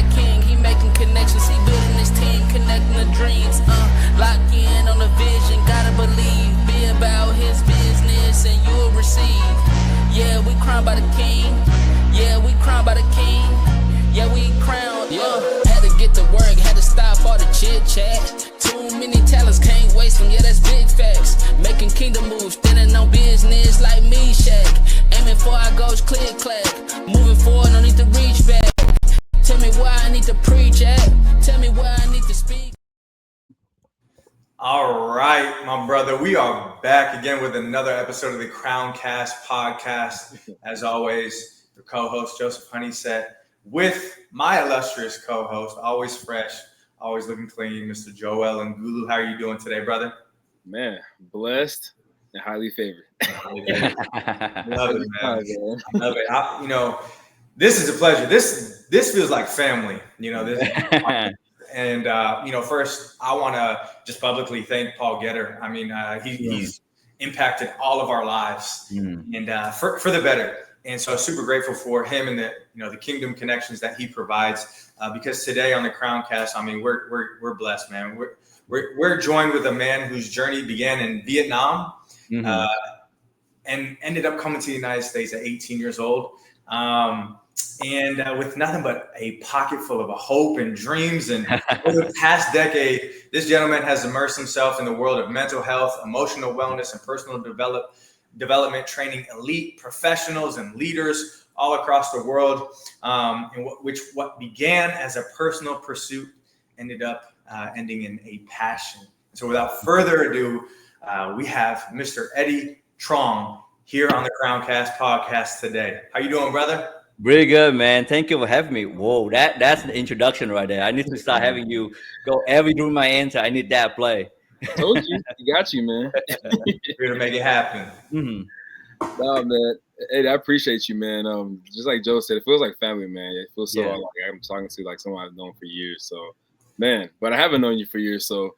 that king, he making connections, he building his team, connecting the dreams. Lock in on the vision, gotta believe. Be about his business and you'll receive. Yeah, we crowned by the king. Yeah, we crowned by the king. Yeah, we crowned. Had to get to work, had to stop all the chit chat. Too many talents, can't waste them. Yeah, that's big facts. Making kingdom moves, standing on business like me, Shaq. Aiming for our goals, click clack. Moving forward, no need to reach back. Tell me where I need to preach at. Tell me where I need to speak. All right, my brother, we are back again with another episode of the CROWNEDCAST podcast. As always, the co-host Joseph Honeysett with my illustrious co-host, always fresh, always looking clean, Mr. Joel Engulu. How are you doing today, brother? Man, blessed and highly favored. Love it, man. Love it. This is a pleasure. This feels like family. And first, I want to just publicly thank Paul Getter. I mean, he's impacted all of our lives, and for the better. And so, super grateful for him and the kingdom connections that he provides. Because today on the CROWNEDCAST, I mean, we're blessed, man. We're joined with a man whose journey began in Vietnam, and ended up coming to the United States at 18 years old. And with nothing but a pocket full of hope and dreams. And over the past decade, this gentleman has immersed himself in the world of mental health, emotional wellness, and personal development, training elite professionals and leaders all across the world. And what began as a personal pursuit ended up ending in a passion. So without further ado, we have Mr. Eddie Truong here on the CROWNEDCAST podcast today. How you doing, brother? Really good, man. Thank you for having me. Whoa, that's the introduction right there. I need to start having you go every through my answer. I need that play. Told you, got you, man. Here to make it happen. No, man. Hey, I appreciate you, man. Just like Joe said, it feels like family, man. It feels so like I'm talking to like someone I've known for years. So, man, but I haven't known you for years. So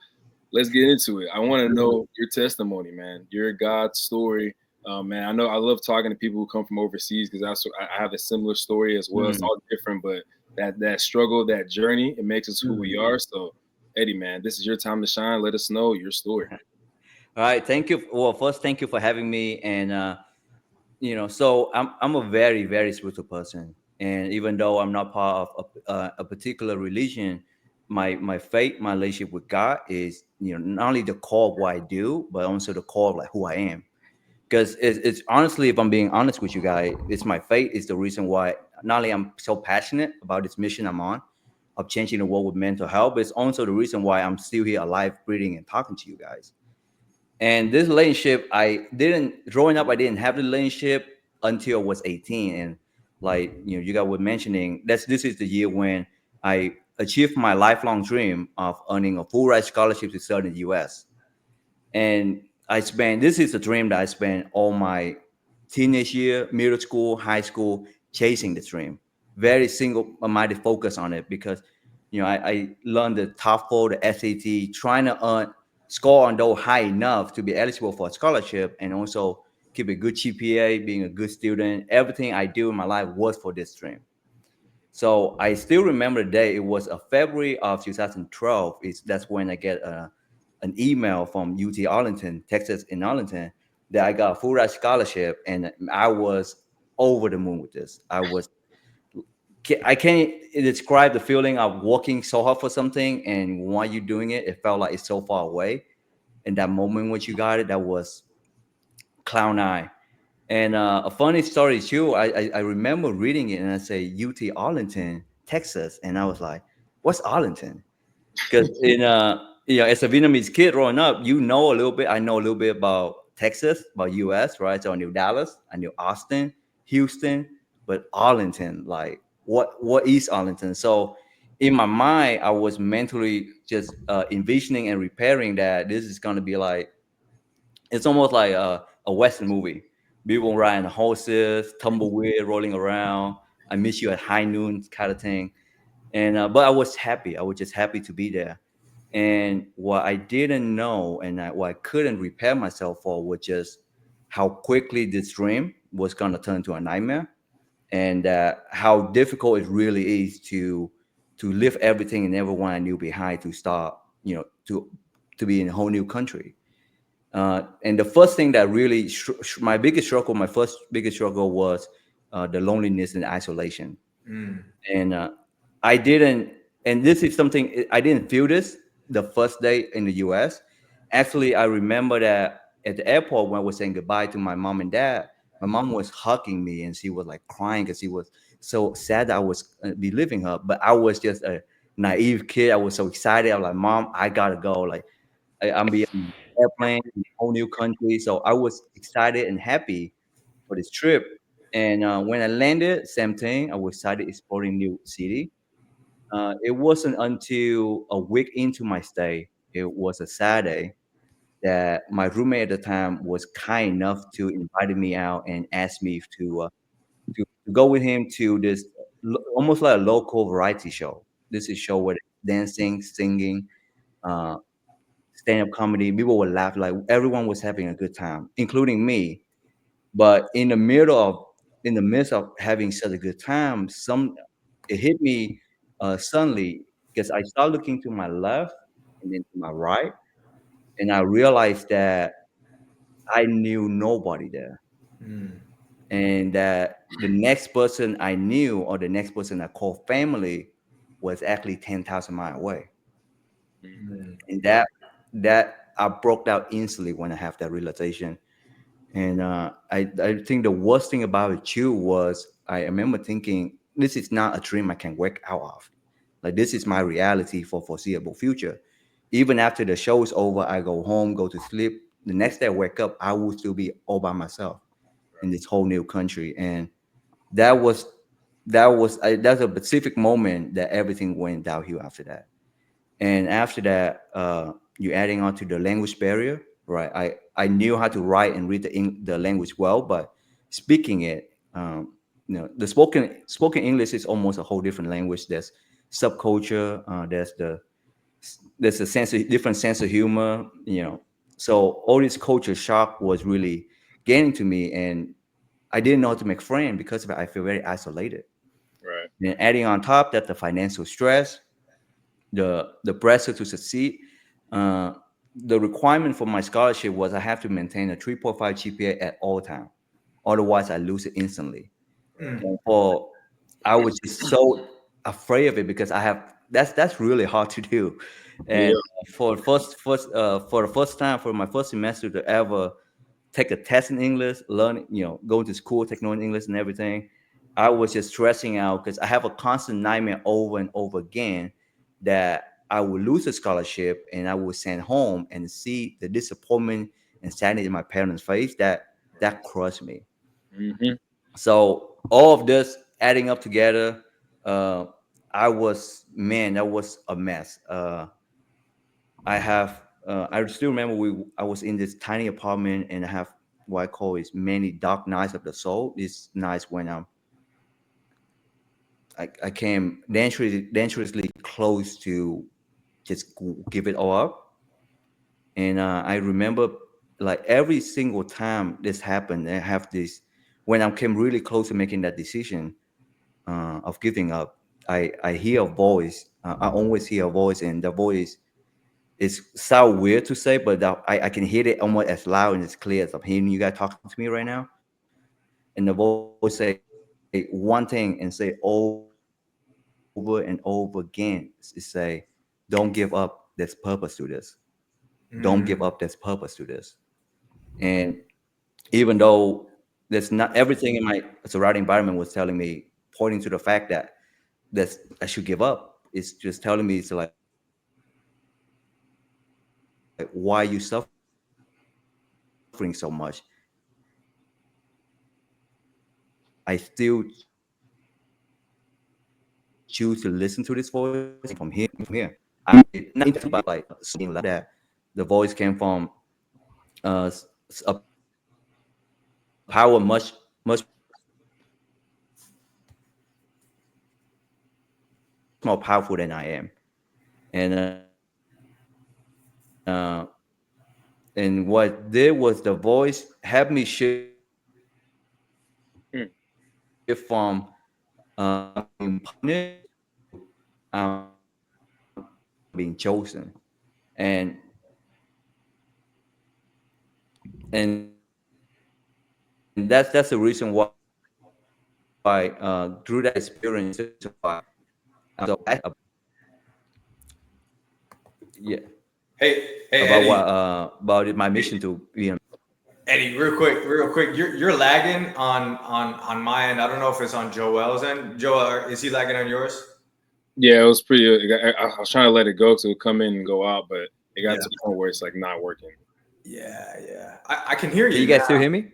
let's get into it. I want to know your testimony, man. Your God story. Man, I love talking to people who come from overseas because I have a similar story as well. It's all different, but that struggle, that journey, it makes us who we are. So, Eddie, man, this is your time to shine. Let us know your story. All right, thank you. Well, first, thank you for having me. And so I'm a very, very spiritual person, and even though I'm not part of a particular religion, my faith, my relationship with God is not only the core of what I do, but also the core of like who I am. Because it's honestly, if I'm being honest with you guys, it's my faith is the reason why not only I'm so passionate about this mission I'm on of changing the world with mental health, but it's also the reason why I'm still here alive, breathing, and talking to you guys. And this relationship, growing up, I didn't have the relationship until I was 18. And like, you guys were mentioning, this is the year when I achieved my lifelong dream of earning a full ride scholarship to study in the US. And this is a dream that I spent all my teenage year, middle school, high school, chasing the dream. Very single-minded focus on it because, I learned the TOEFL, the SAT, trying to score on those high enough to be eligible for a scholarship and also keep a good GPA, being a good student. Everything I do in my life was for this dream. So I still remember the day. It was a February of 2012. That's when I get an email from UT Arlington, Texas in Arlington, that I got a full ride scholarship, and I was over the moon with this. I can't describe the feeling of working so hard for something, and while you're doing it, it felt like it's so far away. And that moment when you got it, that was clown eye. And a funny story too, I remember reading it and I say UT Arlington, Texas, and I was like, what's Arlington? Because as a Vietnamese kid growing up, a little bit. I know a little bit about Texas, about US, right? So I knew Dallas, I knew Austin, Houston, but Arlington, like what is Arlington? So in my mind, I was mentally just envisioning and preparing that this is going to be like, it's almost like a Western movie. People riding horses, tumbleweed, rolling around. I miss you at high noon kind of thing. And but I was happy. I was just happy to be there. And what I didn't know and what I couldn't prepare myself for was just how quickly this dream was going to turn to a nightmare, and how difficult it really is to to leave everything and everyone I knew behind to start, to be in a whole new country. And the first thing that really, my biggest struggle, my first biggest struggle was the loneliness and isolation. And I didn't, and this is something I didn't feel this the first day in the US. Actually, I remember that at the airport when I was saying goodbye to my mom and dad, my mom was hugging me and she was like crying because she was so sad that I was be leaving her. But I was just a naive kid. I was so excited. I was like, Mom, I gotta go. Like, I'm be on an airplane in a whole new country. So I was excited and happy for this trip. And when I landed, same thing. I was excited exploring new city. It wasn't until a week into my stay, it was a Saturday, that my roommate at the time was kind enough to invite me out and ask me to go with him to this almost like a local variety show. This is show where dancing, singing, uh, stand-up comedy. People would laugh, like everyone was having a good time, including me. But in the midst of having such a good time, it hit me suddenly because I started looking to my left and then to my right, and I realized that I knew nobody there, and that the next person I knew or the next person I called family was actually 10,000 miles away, and that I broke out instantly when I have that realization. And I think the worst thing about it too was I remember thinking, this is not a dream I can wake out of. Like, this is my reality for foreseeable future. Even after the show is over, I go home, go to sleep. The next day I wake up, I will still be all by myself in this whole new country. And that was that's a specific moment that everything went downhill after that. And after that, you're adding on to the language barrier, right? I knew how to write and read the language well, but speaking it, the spoken English is almost a whole different language. There's subculture. There's a different sense of humor. So all this culture shock was really getting to me, and I didn't know how to make friends because of it. I feel very isolated. Right. Then adding on top that the financial stress, the pressure to succeed. Uh, the requirement for my scholarship was I have to maintain a 3.5 GPA at all time, otherwise I lose it instantly. And for I was just so afraid of it because that's really hard to do. And Yeah. for the first time for my first semester to ever take a test in English, learn, go to school, take knowing English and everything, I was just stressing out because I have a constant nightmare over and over again that I would lose a scholarship and I would send home and see the disappointment and sadness in my parents' face. That crushed me. Mm-hmm. So all of this adding up together, uh, that was a mess. I still remember I was in this tiny apartment and I have what I call is many dark nights of the soul. These nights when I came dangerously close to just give it all up. And I remember like every single time this happened, I have this when I came really close to making that decision of giving up. I hear a voice. I always hear a voice, and the voice is so weird to say, but I can hear it almost as loud and as clear as I'm hearing you guys talking to me right now. And the voice say one thing and say over and over again. It say, "Don't give up. There's purpose to this. Don't give up. There's purpose to this." And even though there's not everything in my surrounding environment was telling me, pointing to the fact that I should give up. It's just telling me, it's like, why are you suffering so much? I still choose to listen to this voice from here. Not even about like being left that the voice came from a power much more powerful than I am. And and what did was the voice helped me shift from being punished to I'm being chosen, and and that's the reason why through that experience is why I'm so passionate yeah Hey, about what Eddie. my mission to be an Eddie, real quick. You're lagging on my end. I don't know if it's on Joel's end. Joel, is he lagging on yours? Yeah, it was pretty. I was trying to let it go to come in and go out, but it got Yeah. to the point where it's like not working. Yeah. I can hear Can you you guys now. still hear me?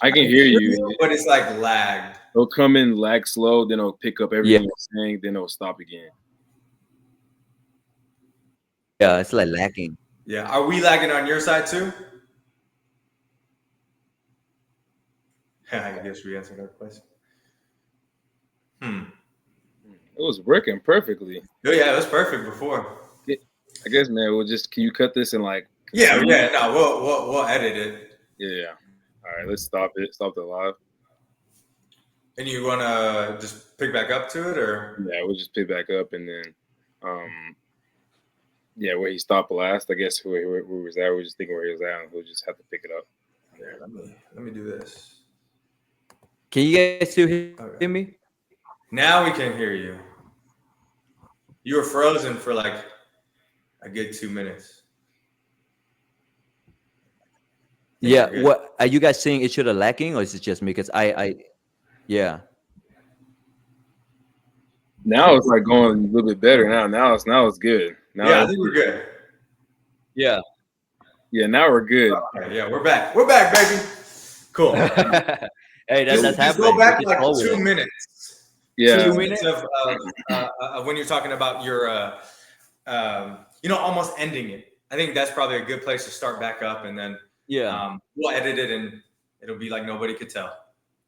I I can can hear hear you. you, but it's like lagged. It'll come in lag slow, then it'll pick up Yeah, everything you're saying, then it'll stop again. yeah, it's like lacking. Yeah. Are we lagging on your side too? I guess we answered that question. Hmm. It was working perfectly. Oh, yeah, it was perfect before. I guess, man. We'll just can you cut this and like Yeah, continue? yeah. No, we'll edit it. Yeah. All right, let's stop it. Stop the live. And you wanna just pick back up to it, or Yeah, we'll just pick back up and then, um, yeah, where he stopped last. I guess where he was at. We're just thinking where he was at. And we'll just have to pick it up. here? Let me do this. Can you guys still hear Okay. me? Now we can hear you. You were frozen for like a good 2 minutes. I think Yeah, you're good. what are you guys saying each other lacking, or is it just me? Because yeah, Now it's like going a little bit better. Now it's good. Yeah, I think we're good. yeah. Yeah, now we're good. Okay, yeah, we're back. We're back, baby. Cool. Hey, that's Just go happening. back Just like roll with 2 minutes. Yeah, 2 minutes of when you're talking about your, almost ending it. I think that's probably a good place to start back up, and then Yeah, we'll edit it, and it'll be like nobody could tell.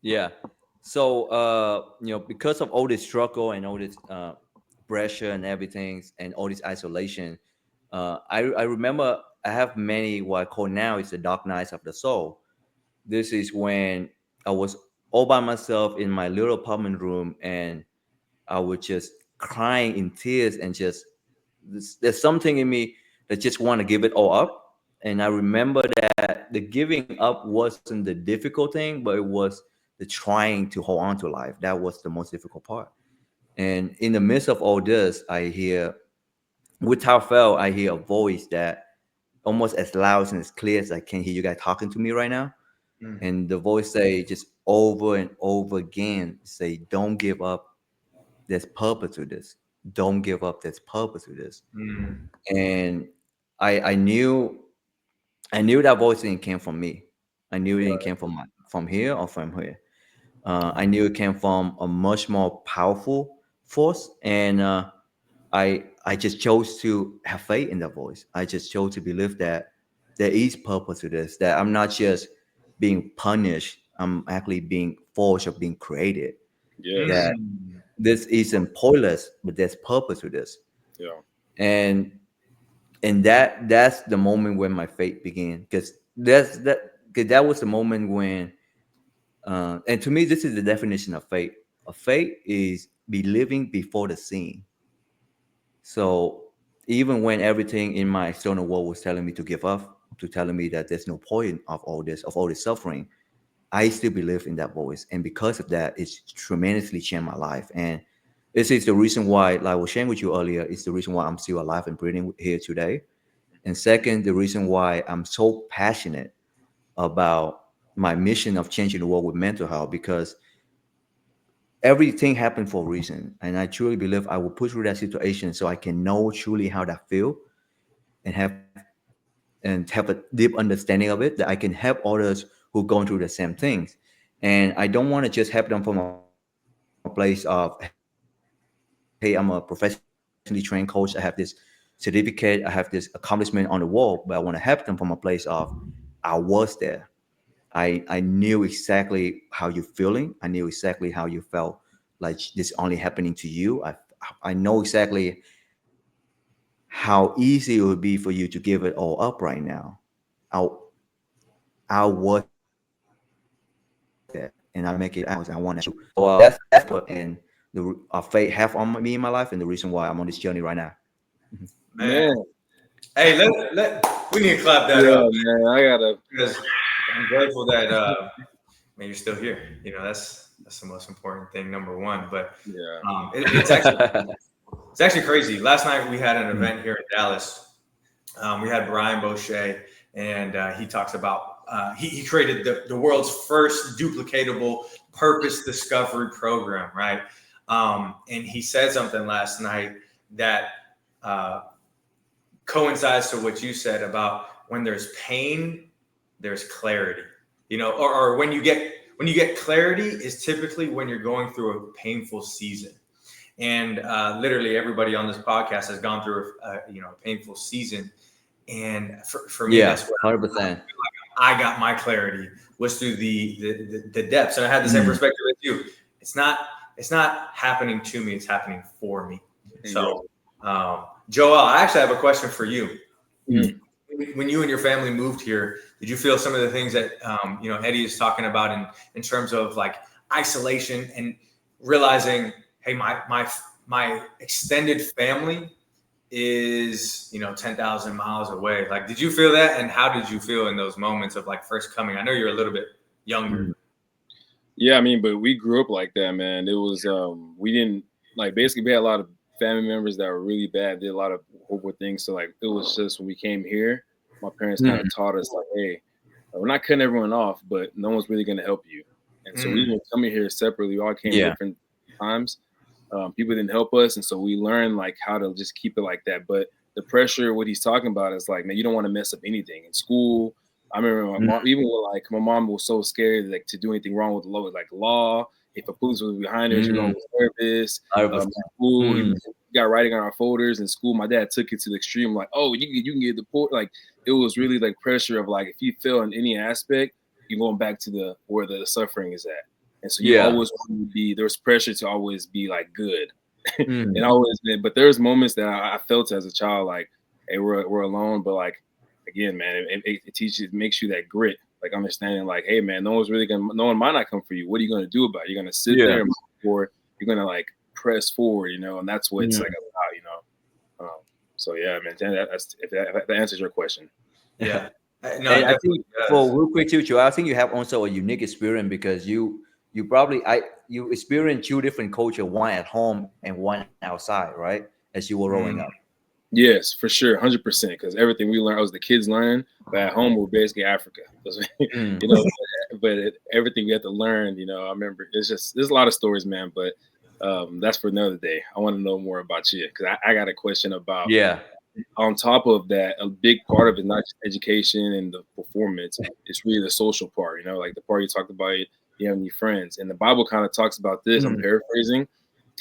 yeah. So because of all this struggle and all this pressure and everything and all this isolation, I remember I have many what I call now is the dark nights of the soul. This is when I was all by myself in my little apartment room, and I was just crying in tears, and just there's something in me that just want to give it all up. And I remember that the giving up wasn't the difficult thing, but it was the trying to hold on to life. That was the most difficult part. And in the midst of all this, I hear, without fail, I hear a voice that almost as loud and as clear as I can hear you guys talking to me right now. Mm. And the voice say just over and over again, say, don't give up. There's purpose to this. Don't give up. There's purpose to this. Mm. And I knew that voice didn't came from me. I knew it didn't came from here or from here. I knew it came from a much more powerful force, and I just chose to have faith in that voice. I just chose to believe that there is purpose to this. That I'm not just being punished. I'm actually being forced or being created. yes, That this isn't pointless, but there's purpose to this. yeah, And that's the moment when my faith began, because that was the moment when and to me this is the definition of faith. A faith is believing before the seeing. So even when everything in my external world was telling me to give up, to telling me that there's no point of all this suffering, I still believe in that voice. And because of that, it's tremendously changed my life. And this is the reason why, like I was sharing with you earlier, it's the reason why I'm still alive and breathing here today. And second, the reason why I'm so passionate about my mission of changing the world with mental health, because everything happened for a reason. And I truly believe I will push through that situation so I can know truly how that feel, and have a deep understanding of it, that I can help others who going through the same things. And I don't want to just help them from a place of, hey, I'm a professionally trained coach. I have this certificate. I have this accomplishment on the wall, but I want to help them from a place of, I was there. I knew exactly how you're feeling. I knew exactly how you felt like this only happening to you. I know exactly how easy it would be for you to give it all up right now. I I was there, and I make it out. I want to. So that's what. And the faith have on me in my life, and the reason why I'm on this journey right now. Man. Hey, we need to clap that Yeah, up, man. I gotta. because I'm grateful that man, you're still here. You know, that's the most important thing, number one. But Yeah. it's actually crazy. Last night we had an event here in Dallas. We had Brian Boucher, and he talks about he created the world's first duplicatable purpose discovery program, right? And he said something last night that coincides to what you said about when there's pain, there's clarity. You know, or when you get clarity is typically when you're going through a painful season. And literally everybody on this podcast has gone through a painful season. And for me, that's what 100%. I got my clarity was through the depths. And I had the same perspective as you. It's not happening to me, it's happening for me. So Joel, I actually have a question for you. When you and your family moved here, did you feel some of the things that Eddie is talking about in terms of like isolation and realizing, hey, my extended family is 10,000 miles away? Like, did you feel that, and how did you feel in those moments of like first coming? I know you're a little bit younger. Yeah, I mean, but we grew up like that, man. It was we didn't basically we had a lot of family members that were really bad, did a lot of horrible things. So like it was just when we came here, my parents kind of taught us like, hey, we're not cutting everyone off, but no one's really gonna help you. And so we didn't come here separately. We all came different times. People didn't help us, and so we learned like how to just keep it like that. But the pressure, what he's talking about is like, man, you don't want to mess up anything in school. I remember my mom, even with my mom was so scared like to do anything wrong with law. If a police was behind her, she was nervous. School, he got writing on our folders in school. My dad took it to the extreme, like, oh, you can get deported. Like it was really like pressure of like if you fail in any aspect, you're going back to where the suffering is at. And so you always want to be, there's pressure to always be like good. And always, but there's moments that I felt as a child, like, hey, we're alone. But like, again, man, it teaches, makes you that grit, like understanding like, hey man, no one might not come for you. What are you going to do about it? You're going to sit there or you're going to like press forward, and that's what it's like about, so yeah, man, that's, if that answers your question. Yeah. No, I think for real quick too, Joe, I think you have also a unique experience because you experienced two different cultures, one at home and one outside, right? As you were growing up. Yes, for sure, 100%. Because everything we learned, I was the kids learning, but at home we're basically Africa. But everything we had to learn, I remember there's a lot of stories, man. But that's for another day. I want to know more about you because I got a question about. Yeah. On top of that, a big part of it, not just education and the performance, it's really the social part. Like the part you talked about, you have any friends, and the Bible kind of talks about this. I'm paraphrasing,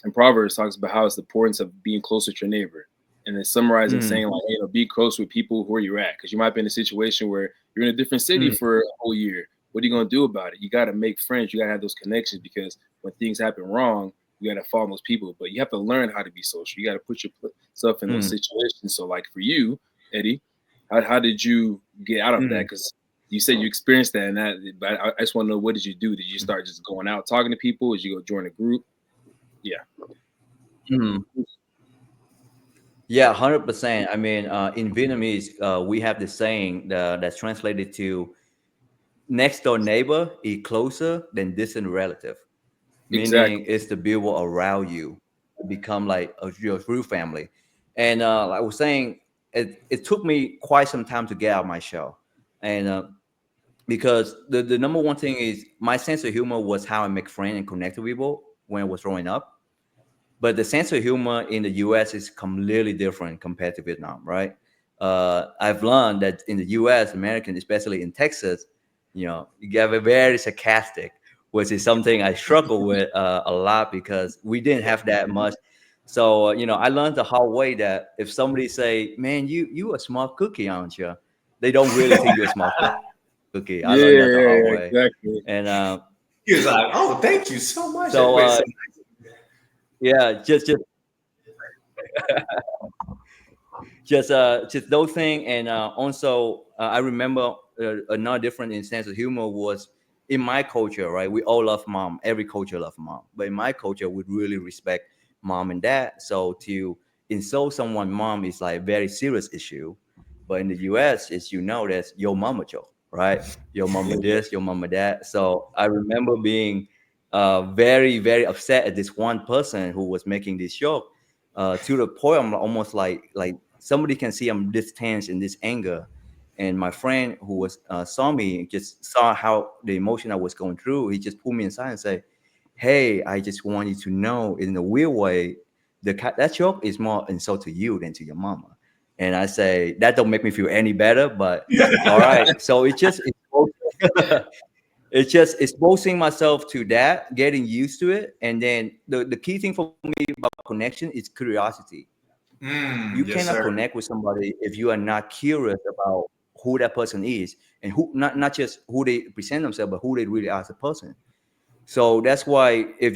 and Proverbs talks about how it's the importance of being closer to your neighbor. And then summarizing, saying like, be close with people where you're at, because you might be in a situation where you're in a different city for a whole year. What are you going to do about it? You got to make friends. You got to have those connections, because when things happen wrong, you got to follow those people. But you have to learn how to be social. You got to put yourself in those situations. So like for you, Eddie, how did you get out of that? Because you said you experienced that, but I just want to know, what did you do? Did you start just going out talking to people? Did you go join a group? Yeah. Yeah, 100%. I mean, in Vietnamese, we have this saying that's translated to next door neighbor is closer than distant relative. Meaning it's the people around you become like your real family. And like I was saying, it took me quite some time to get out of my shell. And because the number one thing is my sense of humor was how I make friends and connect with people when I was growing up. But the sense of humor in the US is completely different compared to Vietnam, right? I've learned that in the US, American, especially in Texas, you get a very sarcastic, which is something I struggle with a lot because we didn't have that much. So, I learned the hard way that if somebody say, man, you a smart cookie, aren't you? They don't really think you're a smart cookie. I learned that the hard way. Exactly. And he was like, oh, thank you so much. So, yeah, just those things. And also I remember another different sense of humor was in my culture, right, we all love mom. Every culture loves mom, but in my culture, we really respect mom and dad. So to insult someone mom is like a very serious issue. But in the US, it's, that's your mama joke, right? Your mama this, your mama that. So I remember being very, very upset at this one person who was making this joke, to the point I'm almost like somebody can see I'm this tense and this anger. And my friend who was saw me, just saw how the emotion I was going through. He just pulled me inside and said, "Hey, I just want you to know, in a weird way, that joke is more insult to you than to your mama." And I say, that don't make me feel any better, but all right. So it's just exposing myself to that, getting used to it. And then the key thing for me about connection is curiosity. You Yes, cannot sir. connect with somebody if you are not curious about who that person is, and who, not just who they present themselves, but who they really are as a person. So that's why if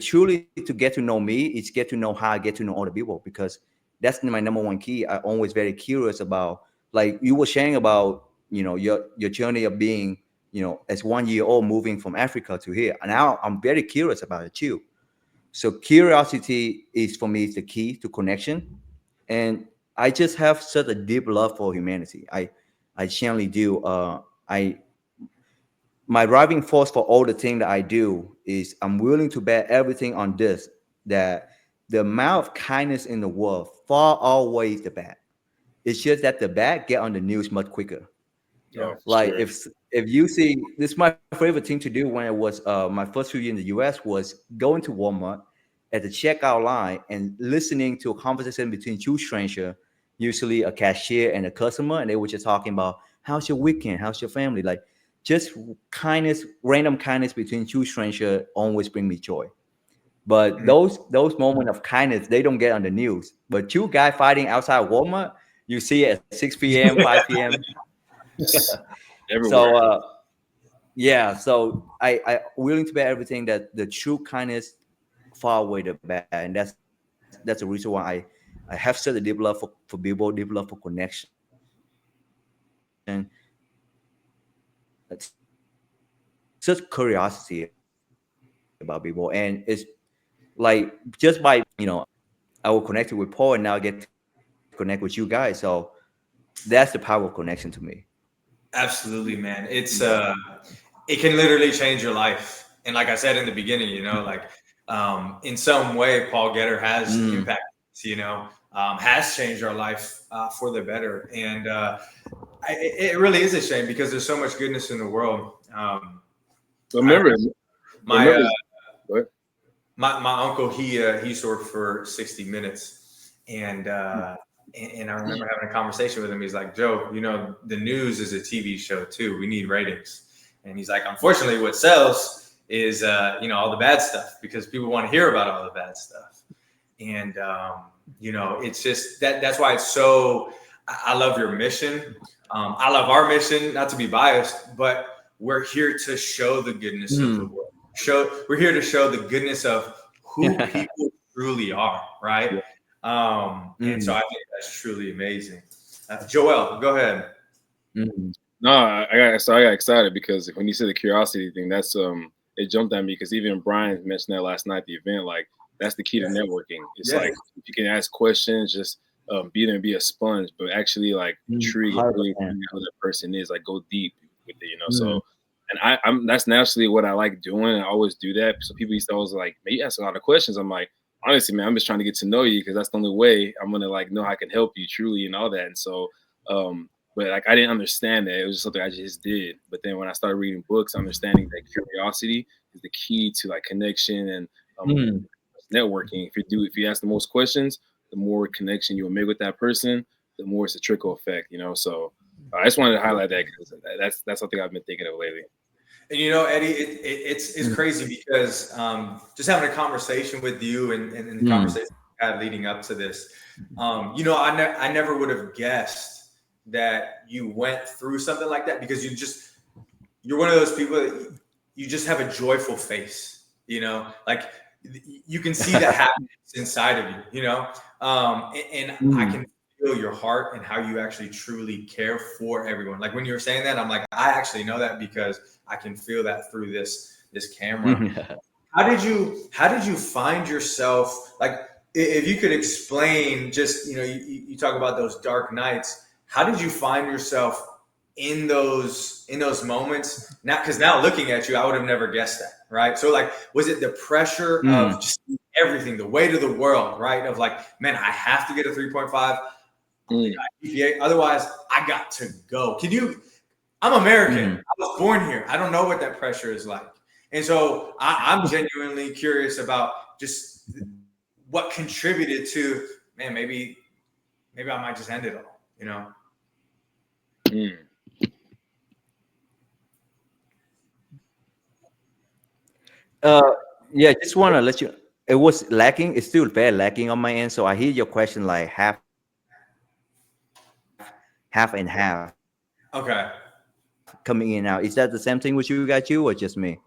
truly to get to know me, it's get to know how I get to know other people, because that's my number one key. I'm always very curious about, like you were sharing about, your journey of being, as 1 year old moving from Africa to here. And now I'm very curious about it too. So curiosity is, for me, is the key to connection. And I just have such a deep love for humanity. I genuinely do. I My driving force for all the thing that I do is I'm willing to bet everything on this, that the amount of kindness in the world far outweighs the bad. It's just that the bad get on the news much quicker. Oh, for Like sure. if you see, this is my favorite thing to do when it was my first few years in the US, was going to Walmart at the checkout line and listening to a conversation between two strangers, usually a cashier and a customer, and they were just talking about, how's your weekend, how's your family, like just kindness, random kindness between two strangers always bring me joy. But those moments of kindness, they don't get on the news. But two guys fighting outside Walmart, you see it at 6 p.m., 5 p.m. Everywhere. So yeah, so I willing to bet everything that the true kindness far away the bad, and that's the reason why I have such a deep love for people, deep love for connection, such curiosity about people. And it's like, just by I will connect with Paul, and now I get to connect with you guys. So that's the power of connection to me. Absolutely, man. It can literally change your life. And like I said in the beginning, like in some way, Paul Getter has impacted us, has changed our life for the better. And it really is a shame, because there's so much goodness in the world. Remember, My what? my uncle, he used to work for 60 Minutes, and I remember having a conversation with him. He's like, "Joe, the news is a TV show too. We need ratings." And he's like, "Unfortunately, what sells is all the bad stuff, because people want to hear about all the bad stuff." And it's just that's why it's so. I love your mission. I love our mission. Not to be biased, but we're here to show the goodness of the world. We're here to show the goodness of who people truly are, right? And so I think that's truly amazing. Joel, go ahead. No, I got excited because when you said the curiosity thing, that's it jumped at me, because even Brian mentioned that last night at the event. Like, that's the key to networking. It's like, if you can ask questions, just be there and be a sponge, but actually like intrigue really who that person is, like go deep with it, So, and I'm that's naturally what I like doing. I always do that. So people used to always like, "Man, you ask a lot of questions." I'm like, honestly, man, I'm just trying to get to know you, because that's the only way I'm gonna like know how I can help you truly and all that. And so, but like I didn't understand that. It was just something I just did. But then when I started reading books, understanding that curiosity is the key to like connection and networking. If you ask the most questions, the more connection you will make with that person, the more it's a trickle effect, So I just wanted to highlight that, because that's something I've been thinking of lately. And Eddie, it's crazy, because just having a conversation with you and the conversation we had leading up to this, I never would have guessed that you went through something like that, because you're one of those people that you just have a joyful face, like you can see the happiness inside of you, and I can feel your heart and how you actually truly care for everyone. Like when you were saying that, I'm like, I actually know that because I can feel that through this camera. How did you find yourself, like, if you could explain, just, you talk about those dark nights, how did you find yourself in those moments? Not because now looking at you, I would have never guessed that, right? So like, was it the pressure of just everything, the weight of the world, right? Of like, man, I have to get a 3.5 GPA, otherwise I got to go. I'm American. I was born here. I don't know what that pressure is like. And so I'm genuinely curious about just what contributed to, man, maybe I might just end it all, Yeah, just want to let you. It was lacking. It's still very lacking on my end. So I hear your question like half and half. Okay. Coming in and out. Is that the same thing with you or just me?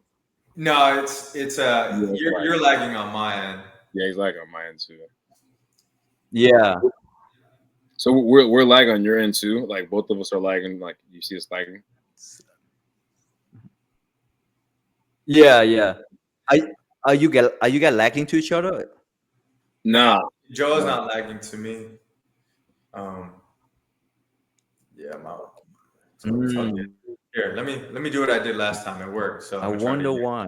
No, it's you're lagging on my end. Yeah, he's lagging on my end too. Yeah. So we're lagging on your end too. Like both of us are lagging. Like you see us lagging. Yeah. Are you guys lagging to each other? No. Joe's not lagging to me. Yeah, Here, let me do what I did last time. It worked. So I wonder why.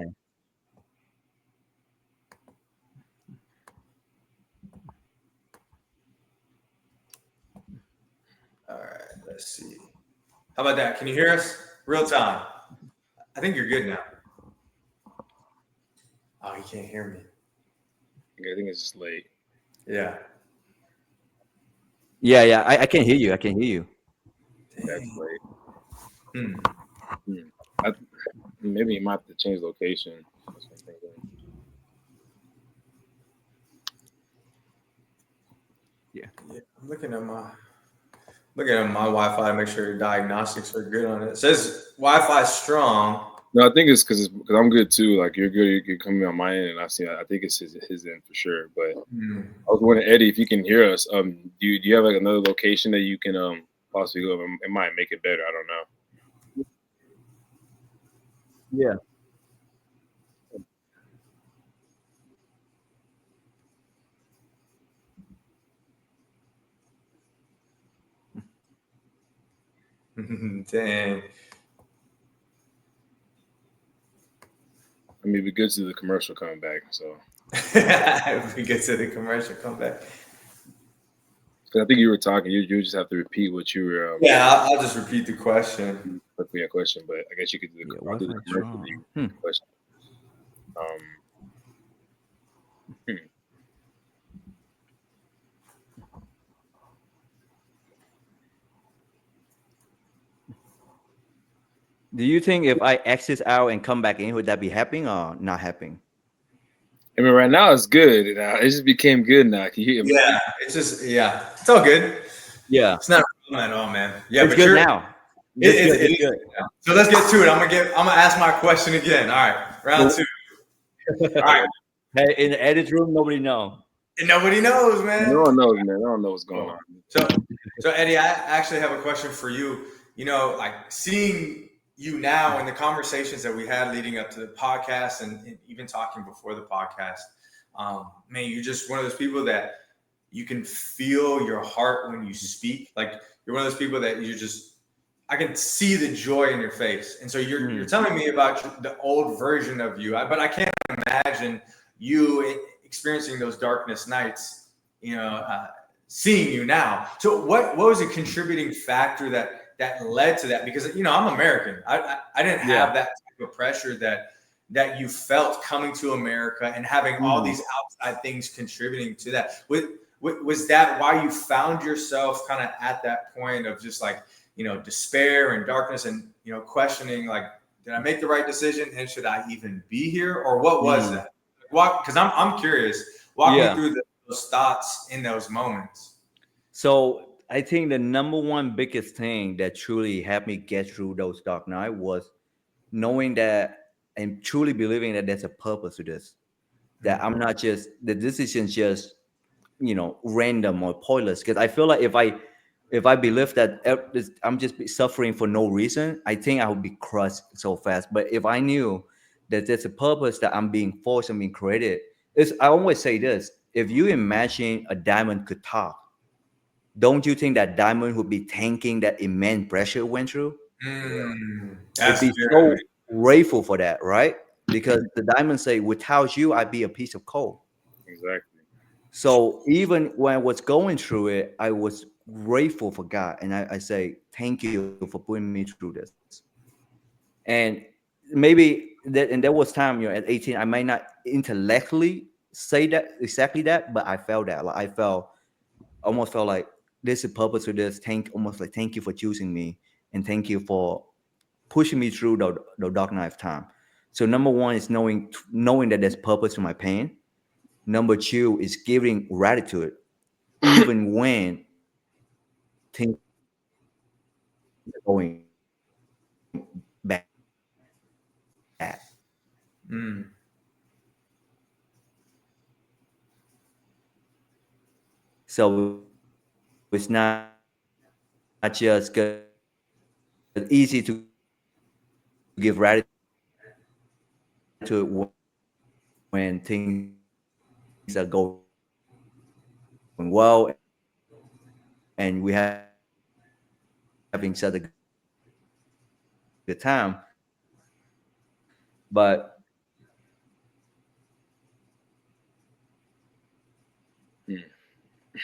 All right, let's see. How about that? Can you hear us? Real time. I think you're good now. Oh, you can't hear me. I think it's just late. Yeah. Yeah. I can hear you. That's late. Maybe you might have to change location. Yeah. I'm looking at my Wi-Fi to make sure your diagnostics are good on it. It says Wi-Fi strong. No, I think it's because I'm good too. Like you're good, you're coming on my end, and I think it's his end for sure. But I was wondering, Eddie, if you can hear us. Do you have like another location that you can possibly go? It might make it better. I don't know. Yeah. Dang. I mean, it'd be good to see the commercial coming back. So if we get to the commercial, come back. Because I think you were talking. You just have to repeat what you were. Yeah, I'll just repeat the question. A question, but I guess you could do the commercial question. Do you think if I exit out and come back in, would that be happening or not happening? I mean, right now it's good. It just became good now. Can you hear me? Yeah, it's all good. Yeah, it's not a problem at all, man. Yeah, it's but good now. It's good. So let's get to it. I'm gonna ask my question again. All right, round two. All right. Hey, in the edit room, nobody knows. And nobody knows, man. No one knows, man. No one knows what's going on. So Eddie, I actually have a question for you. Like seeing you now and the conversations that we had leading up to the podcast and even talking before the podcast, man, you're just one of those people that you can feel your heart when you speak. Like you're one of those people that I can see the joy in your face. And so you're telling me about the old version of you, but I can't imagine you experiencing those darkness nights, seeing you now. So what was a contributing factor that led to that? Because, I'm American. I didn't have that type of pressure that you felt coming to America and having all these outside things contributing to that. Was that why you found yourself kind of at that point of just like, despair and darkness and, questioning, like, did I make the right decision and should I even be here? Or what was that? Because I'm curious. Walk me through those thoughts in those moments. So I think the number one biggest thing that truly helped me get through those dark nights was knowing that and truly believing that there's a purpose to this. That I'm not just, the decision just random or pointless, because I feel like if I believe that I'm just suffering for no reason, I think I would be crushed so fast. But if I knew that there's a purpose that I'm being forced and being created, I always say this: if you imagine a diamond could talk, don't you think that diamond would be tanking that immense pressure it went through? It'd That's be good. so grateful for that, right? Because the diamond say, without you, I'd be a piece of coal. Exactly. So even when I was going through it, I was grateful for God, and I say, thank you for putting me through this. And maybe that, and there was time, at 18, I might not intellectually say that exactly that, but I felt that. Like almost felt like there's a purpose to this. Almost like thank you for choosing me, and thank you for pushing me through the dark night of time. So number one is knowing that there's purpose to my pain. Number two is giving gratitude, even when things are going bad. Mm. So it's not just easy to give gratitude when things are going well and we having such a good time. But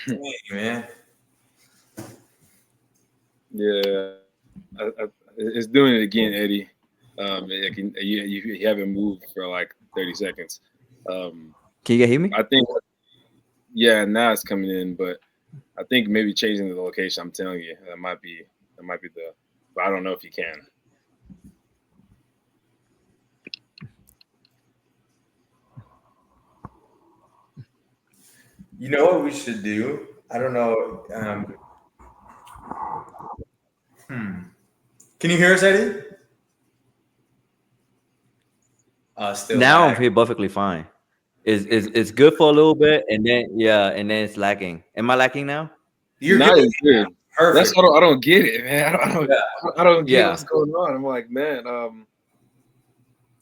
Dang, man. Yeah, it's doing it again, Eddie. You haven't moved for like 30 seconds. can you hear me? I think, yeah, now it's coming in, but I think maybe changing the location. I'm telling you, that might be the. But I don't know if you can. You know what we should do? I don't know. Can you hear us, Eddie? Still Now I'm lag. here perfectly fine. It's good for a little bit, and then it's lacking. Am I lacking now? You're Now good. it's good. That's Perfect. I don't get it, man. Yeah. I don't get Yeah. what's going on. I'm like, man.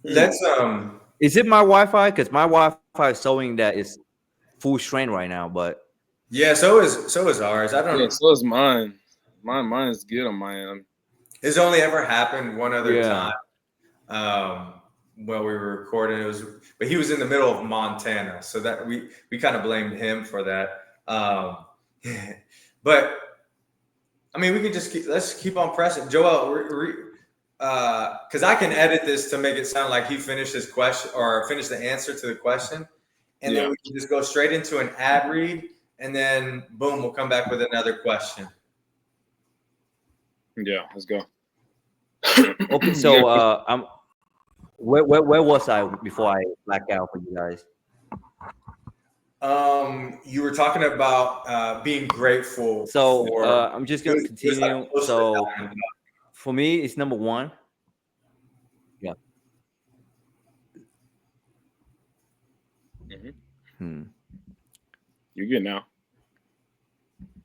Let's Is it my Wi-Fi? Because my Wi-Fi is showing that it's full strength right now, but Yeah, so is ours. I Yeah, don't. so is mine. Mine is good on my end. It's only ever happened one other time. yeah. Um, while we were recording, but he was in the middle of Montana, so that we kind of blamed him for that. But I mean, we could let's keep on pressing, Joel. Because I can edit this to make it sound like he finished his question or finished the answer to the question, and then Yeah. we can just go straight into an ad read, and then boom, we'll come back with another question. Yeah, let's go. Okay, so I'm where was I before I black out for you guys? You were talking about being grateful So for. I'm just It gonna was like continue. close to the So diamond. for me, it's number one. Yeah. Mhm. Hmm. You're good now.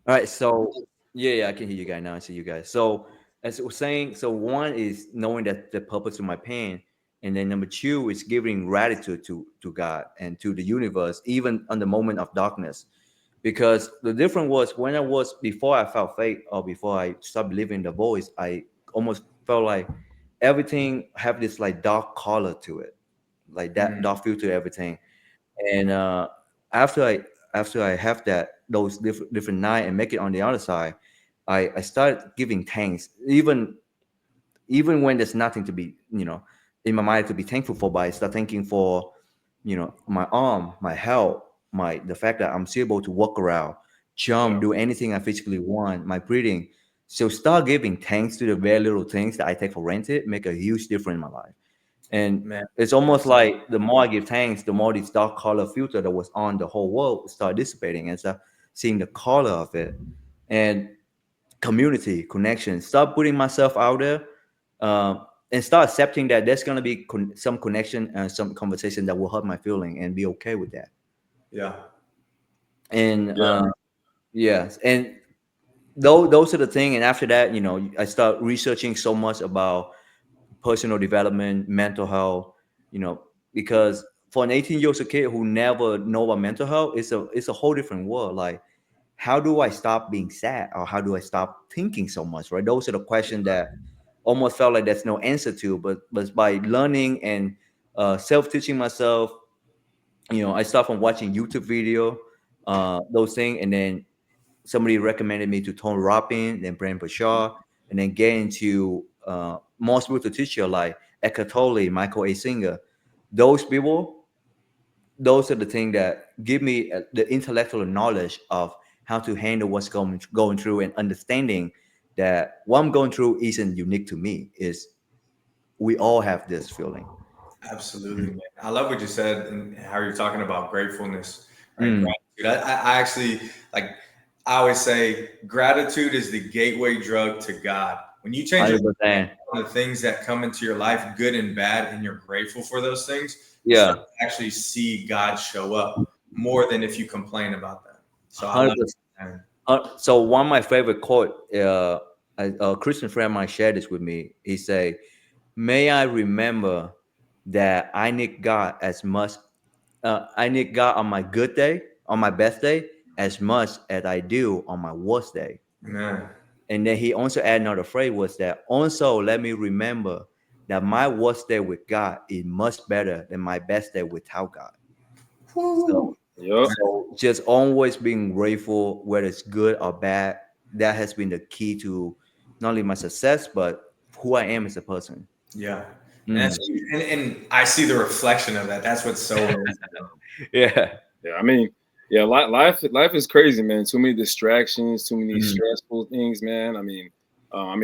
All right. So yeah, I can hear you guys now. I see you guys. So as I was saying, so one is knowing that the purpose of my pain, and then number two is giving gratitude to God and to the universe, even on the moment of darkness. Because the difference was when I was before I felt faith or before I stopped believing the voice, I almost felt like everything have this like dark color to it, like that Mm, dark feel to everything. And after I after I have those different night and make it on the other side, I started giving thanks, even when there's nothing to be, in my mind to be thankful for, but I start thanking for, my arm, my health, the fact that I'm still able to walk around, Yeah. jump, do anything I physically want, my breathing. So start giving thanks to the very little things that I take for granted, make a huge difference in my life. And man. it's almost like the more I give thanks, the more this dark color filter that was on the whole world start dissipating and start seeing the color of it. And community connection, start putting myself out there, and start accepting that there's going to be some connection and some conversation that will hurt my feeling, and be okay with that. Yeah. And yes, and those are the thing. And after that, I start researching so much about personal development, mental health, because for an 18-year-old kid who never know about mental health, it's a whole different world. Like, how do I stop being sad, or how do I stop thinking so much? Right? Those are the questions that almost felt like there's no answer to. But by learning and self-teaching myself, I start from watching YouTube video, those things, and then somebody recommended me to Tony Robbins, then Brand Bashar, and then get into more spiritual teacher like Eckhart Tolle, Michael A. Singer. Those people, those are the things that give me the intellectual knowledge of how to handle what's going through, and understanding that what I'm going through isn't unique to me. Is we all have this feeling. Absolutely, man. I love what you said and how you're talking about gratefulness, right? Mm, Gratitude. I actually like. I always say gratitude is the gateway drug to God. When you change your 100%. on the things that come into your life, good and bad, and you're grateful for those things, you Yeah, start to actually see God show up more than if you complain about them. So I love 100%. that. So one of my favorite quote, a Christian friend of mine shared this with me. He say, "May I remember that I need God as much. I need God on my good day, on my best day, as much as I do on my worst day." Man. And then he also added another phrase was that, "Also let me remember that my worst day with God is much better than my best day without God." So, Yep. so just always being grateful, whether it's good or bad, that has been the key to not only my success, but who I am as a person. Yeah. And, Mm. and I see the reflection of that. That's what's so amazing. Yeah. Yeah, I mean, yeah, life is crazy, man. Too many distractions, too many Mm. stressful things, man. I mean,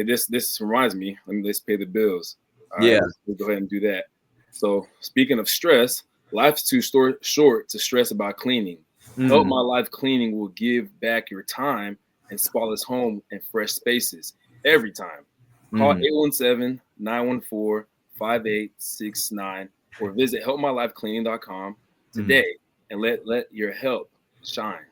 this reminds me. Let's pay the bills. All right, Yeah. let's go ahead and do that. So, speaking of stress, life's too short to stress about cleaning. Help Mm. My Life Cleaning will give back your time and spotless home and fresh spaces every time. Call Mm. 817-914-5869 or visit helpmylifecleaning.com Mm. today and let your help shine.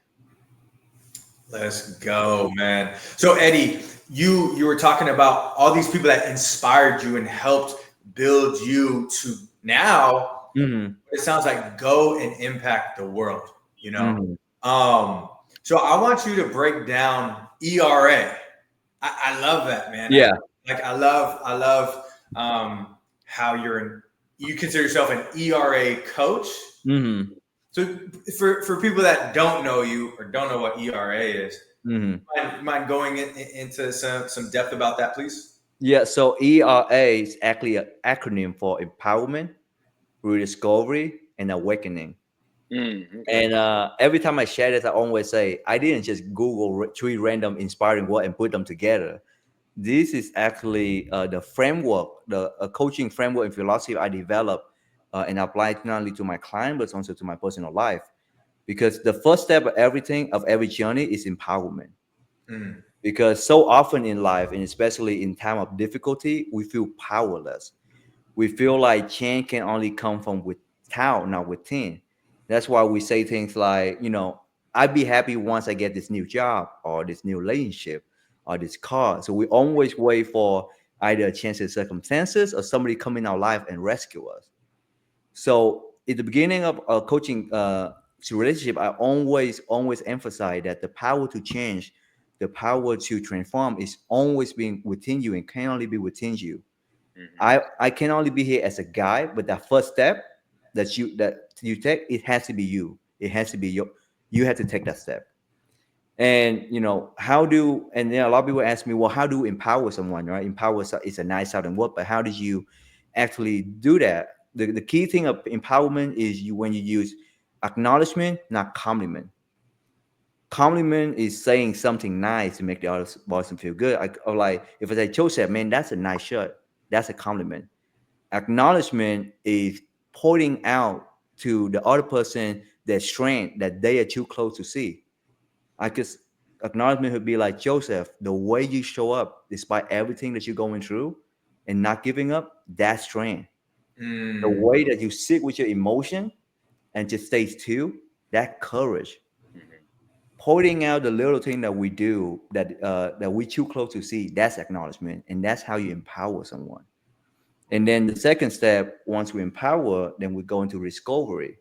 Let's go, man. So Eddie, you were talking about all these people that inspired you and helped build you to now. Mm. It sounds like go and impact the world. You know. Mm. So I want you to break down ERA. I love that, man. Yeah. I love how you consider yourself an ERA coach. Mm. So for people that don't know you or don't know what ERA is, Mm. mind going into some depth about that, please? Yeah. So ERA is actually an acronym for empowerment, rediscovery, and awakening. Okay. And every time I share this, I always say I didn't just Google three random inspiring words and put them together. This is actually the framework, the coaching framework and philosophy I developed and applied not only to my client but also to my personal life. Because the first step of everything, of every journey, is empowerment. Mm. Because so often in life, and especially in time of difficulty, we feel powerless. We feel like change can only come from without, not within. That's why we say things like, I'd be happy once I get this new job or this new relationship or this car. So we always wait for either a chance in circumstances or somebody come in our life and rescue us. So at the beginning of a coaching relationship, I always emphasize that the power to change, the power to transform is always being within you and can only be within you. I can only be here as a guide, but that first step that you take, it has to be you. It has to be you have to take that step. And and then a lot of people ask me, well, how do you empower someone, right? Empower is a nice sounding word, but how did you actually do that? The key thing of empowerment is when you use acknowledgement, not compliment. Compliment is saying something nice to make the other person feel good. Or like if I say, Joseph, man, that's a nice shirt. That's a compliment. Acknowledgement is pointing out to the other person their strength that they are too close to see. I guess acknowledgement would be like, Joseph, the way you show up despite everything that you're going through and not giving up, that's strength. The Mm. way that you sit with your emotion and just stay still, that courage. pointing out the little thing that we do that we too close to see, that's acknowledgement, and that's how you empower someone. And then the second step, once we empower, then we go into discovery.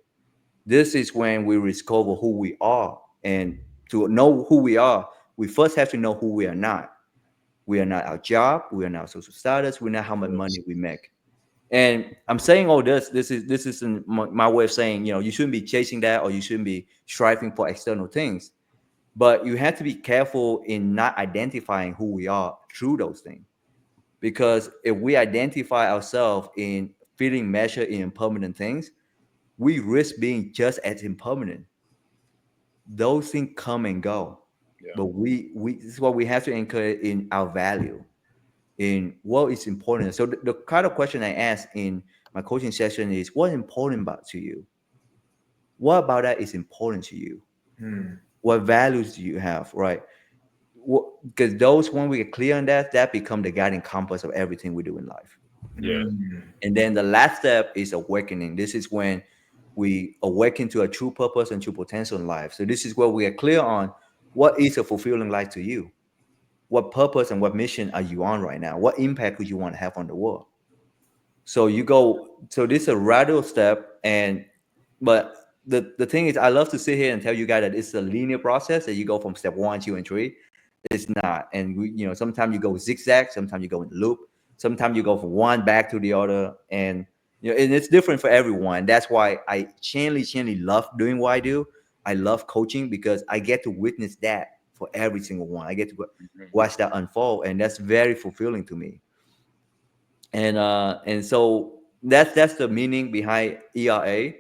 This is when we discover who we are, and to know who we are, we first have to know who we are not. We are not our job, we are not our social status, we're not how much money we make. And I'm saying all this. This is my way of saying, you shouldn't be chasing that, or you shouldn't be striving for external things. But you have to be careful in not identifying who we are through those things. Because if we identify ourselves in feeling measured in impermanent things, we risk being just as impermanent. Those things come and go. Yeah. But this is what we have to anchor in our value, in what is important. So the kind of question I ask in my coaching session is, what's important about to you? What about that is important to you? What values do you have, right? Because those, when we get clear on that become the guiding compass of everything we do in life. Yeah. And then the last step is awakening. This is when we awaken to a true purpose and true potential in life. So this is where we are clear on what is a fulfilling life to you. What purpose and what mission are you on right now? What impact would you want to have on the world? So this is a radical step. But the thing is, I love to sit here and tell you guys that it's a linear process, that you go from step 1, 2, and 3. It's not. And sometimes you go zigzag, sometimes you go in loop, sometimes you go from one back to the other. And and it's different for everyone. That's why I genuinely love doing what I do. I love coaching because I get to witness that for every single one. I get to watch that unfold, and that's very fulfilling to me. And so that's the meaning behind ERA.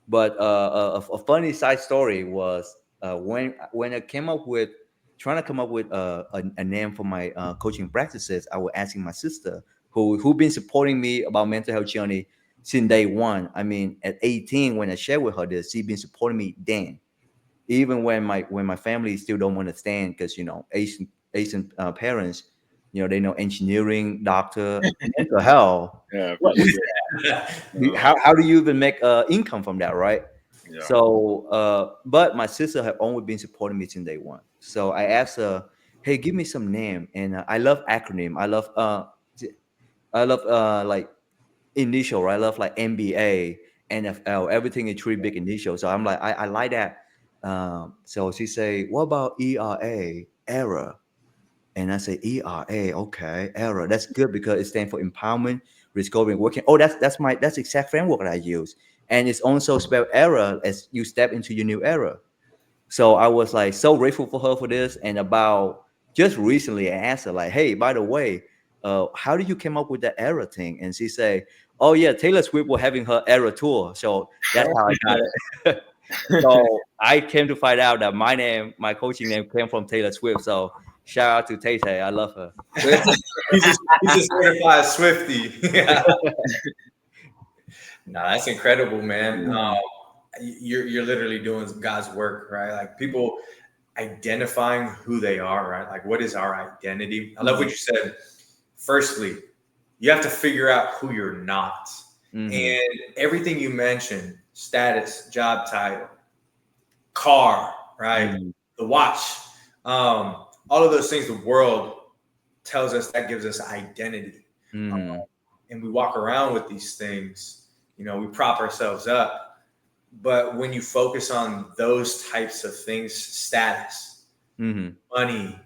But a funny side story was when I came up with trying to come up with a name for my coaching practices. I was asking my sister, who been supporting me about mental health journey since day one. I mean, at 18, when I shared with her this, she been supporting me then, even when my family still don't understand, because Asian parents, they know engineering, doctor, mental health. Yeah. How do you even make income from that, right? Yeah. So, but my sister had always been supporting me since day one. So I asked her, "Hey, give me some name." And I love acronym. I love like initial. Right? I love like NBA, NFL, everything in 3 big initials. So I'm like, I like that. So she say, "What about ERA? Error?" And I say, ERA, okay, error. That's good because it stands for empowerment, discovery, and working. Oh, that's the exact framework that I use. And it's also spelled error as you step into your new era. So I was like so grateful for her for this. And about just recently I asked her, like, hey, by the way, how did you come up with the error thing? And she said, oh yeah, Taylor Swift was having her error tour. So that's how I got it. So I came to find out that my coaching name came from Taylor Swift. So shout out to Tay Tay. I love her. he's a certified Swiftie. Yeah. No, that's incredible, man. You're literally doing God's work, right? Like people identifying who they are, right? Like, what is our identity? I love what you said. Firstly, you have to figure out who you're not. And everything you mentioned, status, job title, car, right? The watch, all of those things, the world tells us that gives us identity. And we walk around with these things, we prop ourselves up. But when you focus on those types of things, status, money,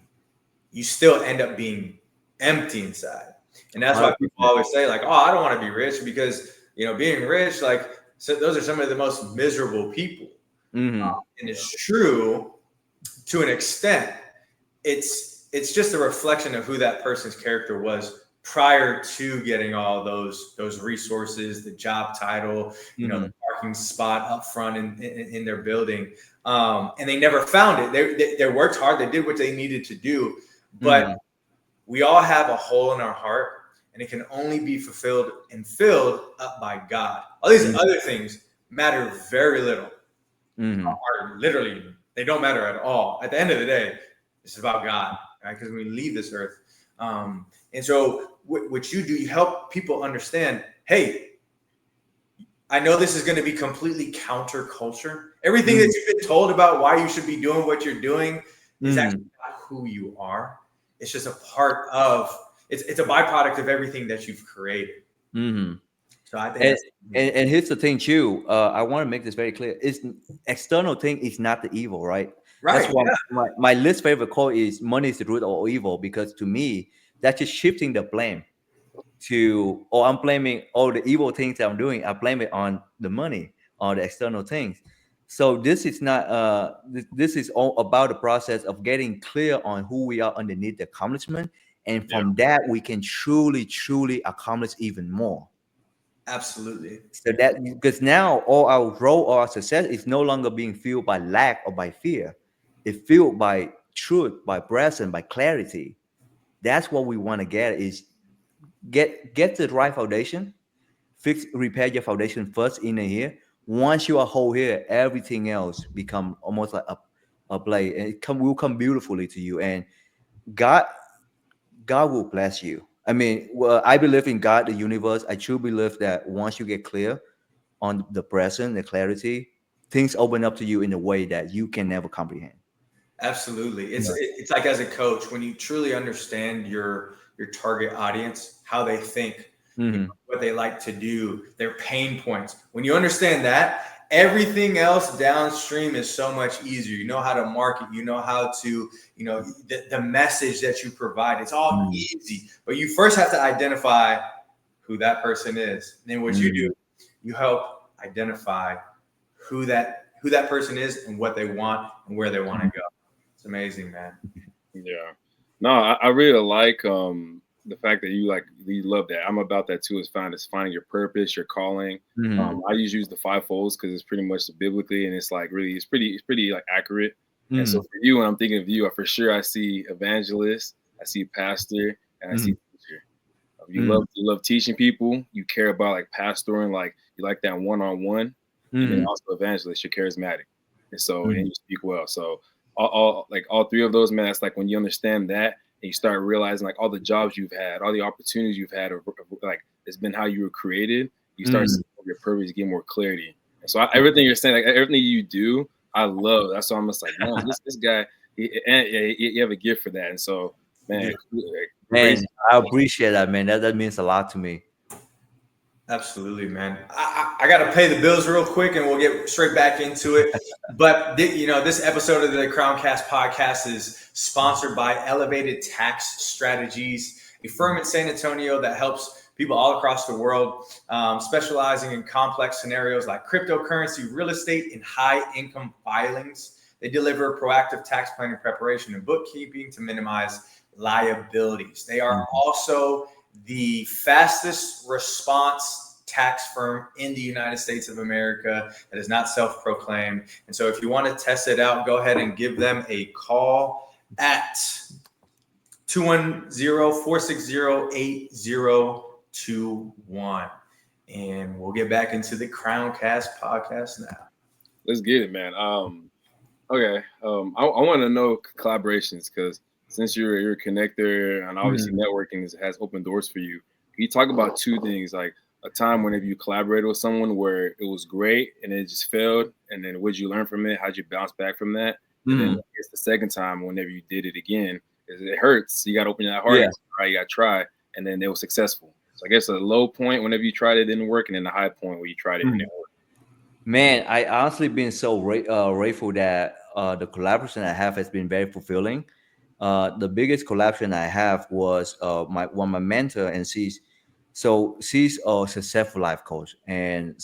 you still end up being empty inside. And that's why people always say, like, oh, I don't want to be rich, because, being rich, like, so those are some of the most miserable people. And it's true to an extent. It's just a reflection of who that person's character was prior to getting all those resources, the job title, the parking spot up front in their building. And they never found it. They worked hard. They did what they needed to do. But we all have a hole in our heart, and it can only be fulfilled and filled up by God. All these other things matter very little. Or literally, they don't matter at all. At the end of the day, it's about God, right? Because when we leave this earth. And so what you do, you help people understand, hey, I know this is going to be completely counterculture. Everything that you've been told about why you should be doing what you're doing is actually not who you are. It's just a part of it's a byproduct of everything that you've created. So I think and here's the thing too. I want to make this very clear. It's external thing is not the evil, right? right. That's why my least favorite quote is money is the root of all evil, because to me, that's just shifting the blame to, oh, I'm blaming all the evil things that I'm doing. I blame it on the money, on the external things. So this is not this is all about the process of getting clear on who we are underneath the accomplishment. And from that we can truly accomplish even more. Absolutely. So that, because now all our growth or our success is no longer being fueled by lack or by fear. It's fueled by truth, by presence, by clarity. That's what we want to get, is get the right foundation, repair your foundation first in here. Once you are whole here, everything else become almost like a play, and will come beautifully to you. And God will bless you. I mean, well, I believe in God, the universe. I truly believe that once you get clear on the present, the clarity, things open up to you in a way that you can never comprehend. Absolutely. It's like, as a coach, when you truly understand your target audience, how they think, what they like to do, their pain points. When you understand that, everything else downstream is so much easier. You know how to market, you know how to, the message that you provide. It's all easy. But you first have to identify who that person is. And then what you do, you help identify who that person is and what they want and where they want to go. It's amazing, man. Yeah. No, I really like the fact that you love that. I'm about that too. Is finding your purpose, your calling. I usually use the five folds because it's pretty much biblically, and it's like really, it's pretty like accurate. And so for you, when I'm thinking of you, for sure I see evangelist, I see pastor, and I see teacher. You love teaching people. You care about like pastoring, like you like that one-on-one, and then also evangelist. You're charismatic, and so and you speak well. So all three of those, man, that's like when you understand that and you start realizing like all the jobs you've had, all the opportunities you've had, like it's been how you were created. You start seeing your purpose, get more clarity. And so everything you're saying, like everything you do, I love. That's why I'm just like, man, this guy, you have a gift for that. And so, man, I appreciate that, man. That means a lot to me. Absolutely, man. I got to pay the bills real quick and we'll get straight back into it. But, this episode of the CROWNEDCAST podcast is sponsored by Elevated Tax Strategies, a firm in San Antonio that helps people all across the world, specializing in complex scenarios like cryptocurrency, real estate, and high income filings. They deliver proactive tax planning, preparation, and bookkeeping to minimize liabilities. They are also the fastest response tax firm in the United States of America that is not self-proclaimed. And so if you want to test it out, go ahead and give them a call at 210-460-8021. And we'll get back into the CROWNEDCAST podcast now. Let's get it, man. Okay. I want to know collaborations, because since you're a connector and obviously networking has opened doors for you. Can you talk about two things, like a time whenever you collaborated with someone where it was great and it just failed, and then what did you learn from it? How'd you bounce back from that? And then I guess the second time, whenever you did it again, it hurts. You got to open that heart, right? You got to try, and then it was successful. So I guess a low point whenever you tried it didn't work, and then the high point where you tried it and it worked. Man, I honestly been so grateful that the collaboration I have has been very fulfilling. The biggest collaboration I have was my mentor, and she's a successful life coach, and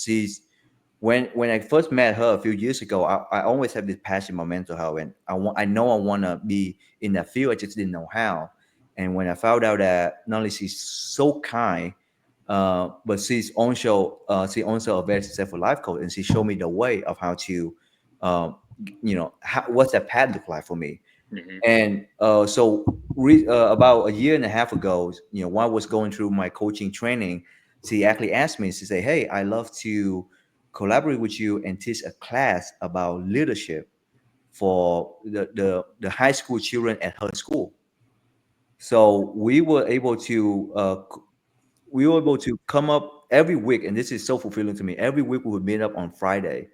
when I first met her a few years ago, I always have this passion for mental health, and I know I want to be in that field. I just didn't know how. And when I found out that not only she's so kind, but she's also a very successful life coach, and she showed me the way of how to, what's that path look like for me. And so about a year and a half ago, while I was going through my coaching training, she actually asked me, she said, "Hey, I love to collaborate with you and teach a class about leadership for the high school children at her school." So we were able to come up every week, and this is so fulfilling to me, every week we would meet up on Friday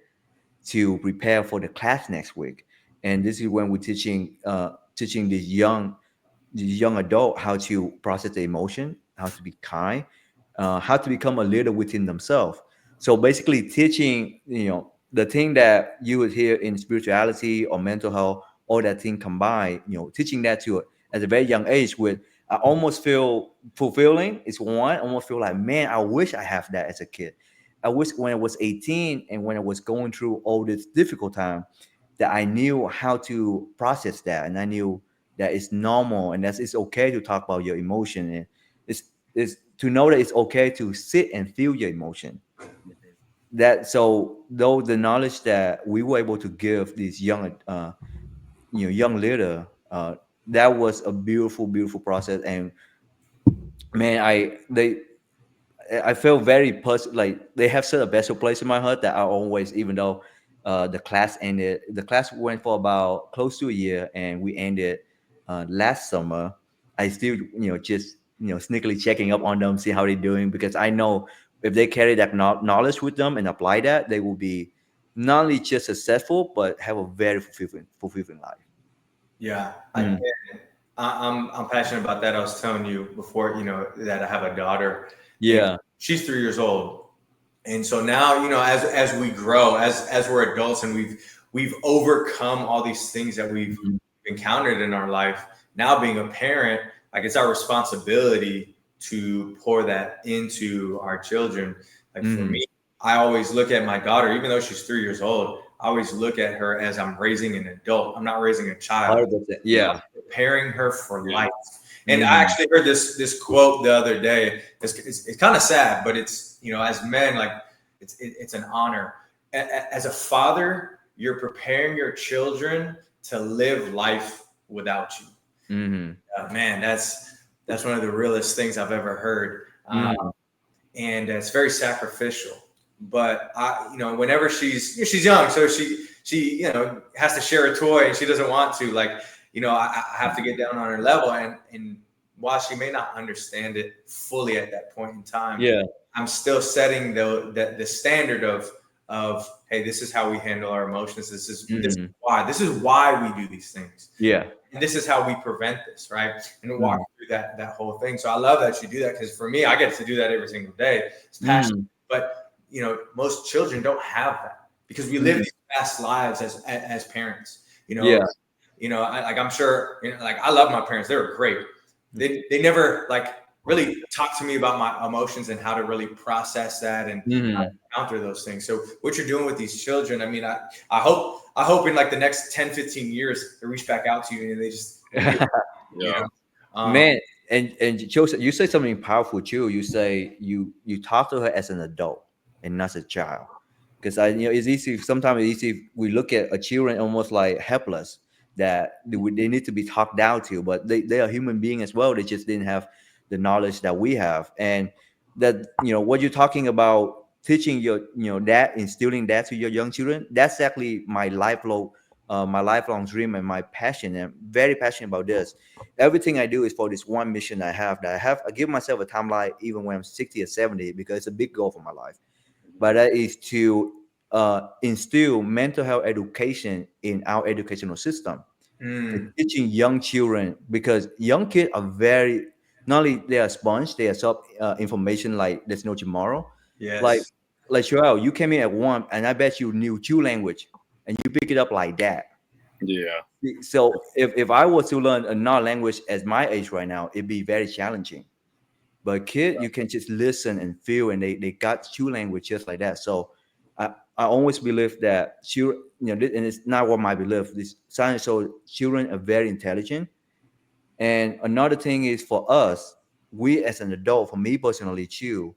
to prepare for the class next week. And this is when we're teaching these young adult how to process the emotion, how to be kind, how to become a leader within themselves. So basically teaching, the thing that you would hear in spirituality or mental health, all that thing combined, teaching that to at a very young age with, I almost feel fulfilling. It's one, I almost feel like, man, I wish I have that as a kid. I wish when I was 18 and when I was going through all this difficult time that I knew how to process that, and I knew that it's normal and that it's okay to talk about your emotion, and it's to know that it's okay to sit and feel your emotion. That so though the knowledge that we were able to give these young young leader, that was a beautiful process. And man, I feel very like they have such a special place in my heart that I always, even though the class ended, the class went for about close to a year, and we ended last summer. I still, just sneakily checking up on them, see how they're doing, because I know if they carry that knowledge with them and apply that, they will be not only just successful but have a very fulfilling life. Yeah, Mm. I'm passionate about that. I was telling you before, that I have a daughter. And Yeah. she's 3 years old, and so now, as we grow, as we're adults, and we've overcome all these things that we've Mhm. encountered in our life. Now, being a parent, like, it's our responsibility to pour that into our children. Like, for Mhm. me, I always look at my daughter, even though she's 3 years old. I always look at her as I'm raising an adult. I'm not raising a child. 100%. Yeah. Preparing her for Yeah. life. And I Mhm. actually heard this quote the other day. It's kind of sad, but it's, as men, like, it's an honor. As a father, you're preparing your children to live life without you. Mhm. Man, that's one of the realest things I've ever heard. Mhm. And it's very sacrificial. But whenever she's young, so she has to share a toy and she doesn't want to. Like, I have to get down on her level, and while she may not understand it fully at that point in time, Yeah. I'm still setting the standard of, hey, this is how we handle our emotions. This is Mhm. why we do these things. Yeah. And this is how we prevent this, right? And walk through that whole thing. So I love that you do that, because for me, I get to do that every single day. It's passionate, but most children don't have that, because we live these fast lives as parents. Yeah. I'm sure, like, I love my parents. They were great. They never, like, really talked to me about my emotions and how to really process that and how to counter those things. So what you're doing with these children, I mean, I hope in, like, the next 10, 15 years they reach back out to you and they just, Yeah. Man, and Joseph, you say something powerful too. You say you talk to her as an adult and not as a child, because it's easy. Sometimes it's easy. We look at a children almost like helpless, that they need to be talked down to, but they are human beings as well. They just didn't have the knowledge that we have, and that what you're talking about, teaching your that, instilling that to your young children. That's exactly my lifelong dream and my passion. And I'm very passionate about this. Everything I do is for this one mission I have. I give myself a timeline even when I'm 60 or 70, because it's a big goal for my life. But that is to instill mental health education in our educational system, to mm, teaching young children, because young kids are very, not only they are sponge, they absorb information like there's no tomorrow. Like yes. like Joel, you came in at one, and I bet you knew two language, and you pick it up like that. Yeah. So if I was to learn another language at my age right now, it'd be very challenging. But kid, you can just listen and feel, and they got two language just like that. So I always believe that children, and it's not what my belief. This science shows children are very intelligent. And another thing is, for us, we as an adult, for me personally too,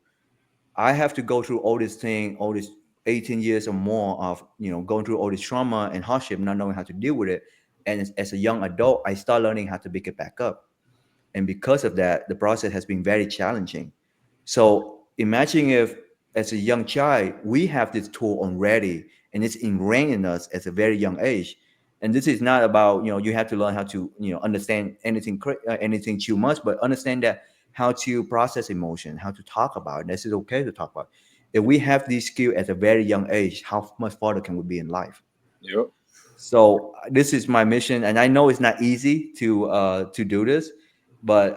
I have to go through all this thing, all this 18 years or more of going through all this trauma and hardship, not knowing how to deal with it. And as a young adult, I start learning how to pick it back up. And because of that, the process has been very challenging. So imagine if, as a young child, we have this tool already, and it's ingrained in us at a very young age. And this is not about you have to learn how to understand anything too much, but understand that how to process emotion, how to talk about it. This is okay to talk about. If we have these skills at a very young age, how much farther can we be in life? Yep. So this is my mission, and I know it's not easy to do this, but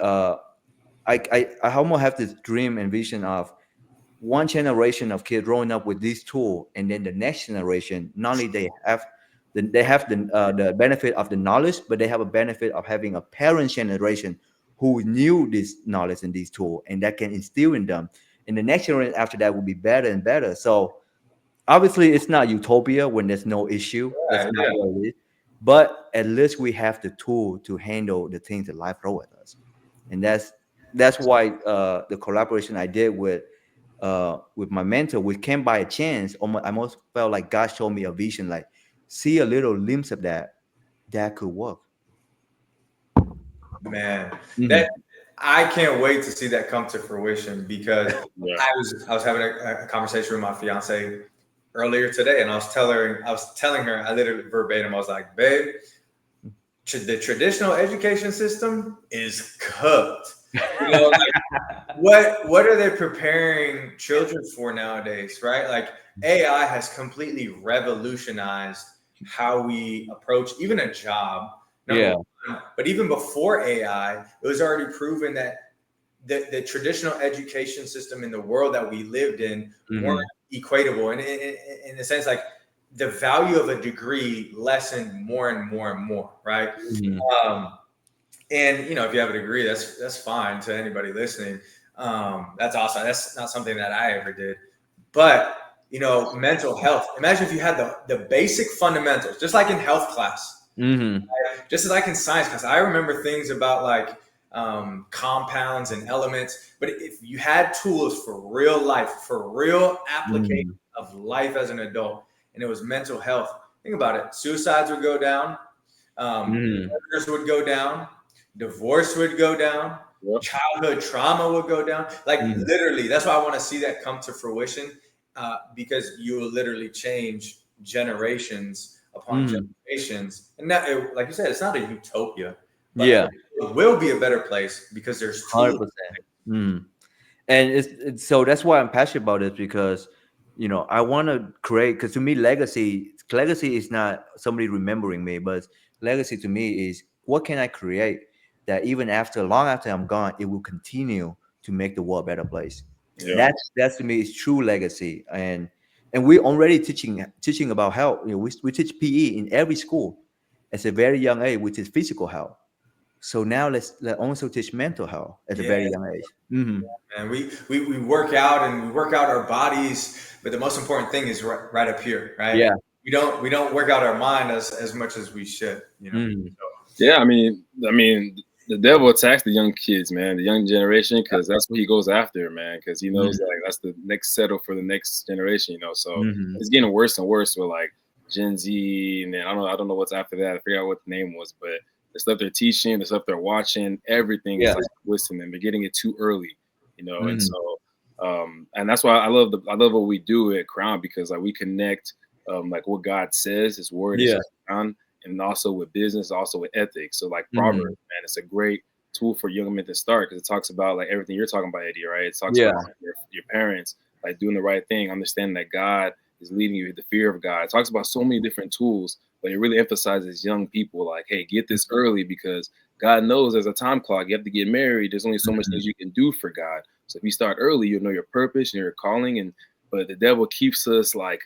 I almost have this dream and vision of one generation of kids growing up with this tool, and then the next generation, not only they have the benefit of the knowledge, but they have a benefit of having a parent generation who knew this knowledge and these tools, and that can instill in them. And the next generation after that will be better and better. So obviously, it's not utopia when there's no issue. That's not what it is. But at least we have the tool to handle the things that life throws at us, and that's why the collaboration I did with my mentor, we came by a chance. I almost felt like God showed me a vision, like see a little glimpse of that could work. Man, that I can't wait to see that come to fruition, because I was having a conversation with my fiance earlier today, and I was telling her, I literally verbatim, I was like, babe, the traditional education system is cooked. You know, like, what are they preparing children for nowadays, right? Like AI has completely revolutionized how we approach even a job. Number one. But even before AI, it was already proven that the traditional education system in the world that we lived in weren't equatable. And in the sense, like the value of a degree lessened more and more and more, right? And, you know, if you have a degree, that's fine to anybody listening. That's awesome. That's not something that I ever did. But, you know, mental health. Imagine if you had the basic fundamentals, just like in health class, right? Just as like in science class. I remember things about like compounds and elements. But if you had tools for real life, for real application of life as an adult, and it was mental health, think about it. Suicides would go down. Murders would go down. Divorce would go down. Childhood trauma would go down. Like literally, that's why I want to see that come to fruition, because you will literally change generations upon generations. And that, like you said, it's not a utopia. But it will be a better place because there's 100%. And it's so that's why I'm passionate about it, because you know I want to create, because to me legacy is not somebody remembering me, but legacy to me is what can I create that even long after I'm gone, it will continue to make the world a better place. That's to me is true legacy. And we already teaching about health. You know, we teach PE in every school at a very young age, which is physical health. So now let's also teach mental health at a very young age. And we work out, and we work out our bodies, but the most important thing is right up here, right? We don't work out our mind as much as we should, you know. Yeah, I mean, the devil attacks the young kids, man, the young generation, because that's what he goes after, man, because he knows like that's the next settle for the next generation, you know. So it's getting worse and worse with like Gen Z, and then I don't know what's after that. I forgot what the name was, but the stuff they're teaching, the stuff they're watching, everything is like twisting them. They're getting it too early, you know. And so, and that's why I love what we do at Crown, because like we connect like what God says, His Word is Crown, and also with business, also with ethics. So like Proverbs, man, it's a great tool for young men to start, because it talks about like everything you're talking about, Eddie, right? It talks about your parents like doing the right thing, understanding that God is leading you with the fear of God. It talks about so many different tools, but it really emphasizes young people like, hey, get this early, because God knows there's a time clock. You have to get married. There's only so much things you can do for God. So if you start early, you'll know your purpose and your calling. But the devil keeps us like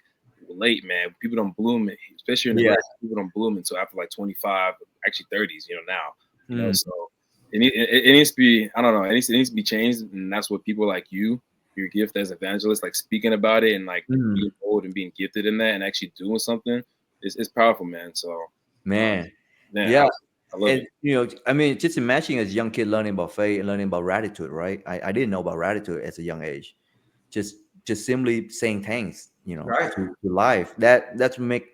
late, man. People don't bloom, especially in the West, people don't bloom until after like 25, actually 30s, you know, now. You know, so it needs to be, I don't know, it needs to be changed. And that's what people like you, your gift as evangelists, like speaking about it and like being bold and being gifted in that and actually doing something. It's powerful, man. So I love it. You know, I mean, just imagine as a young kid learning about faith and learning about gratitude, right? I didn't know about gratitude at a young age. Just simply saying thanks, you know, to life. That's make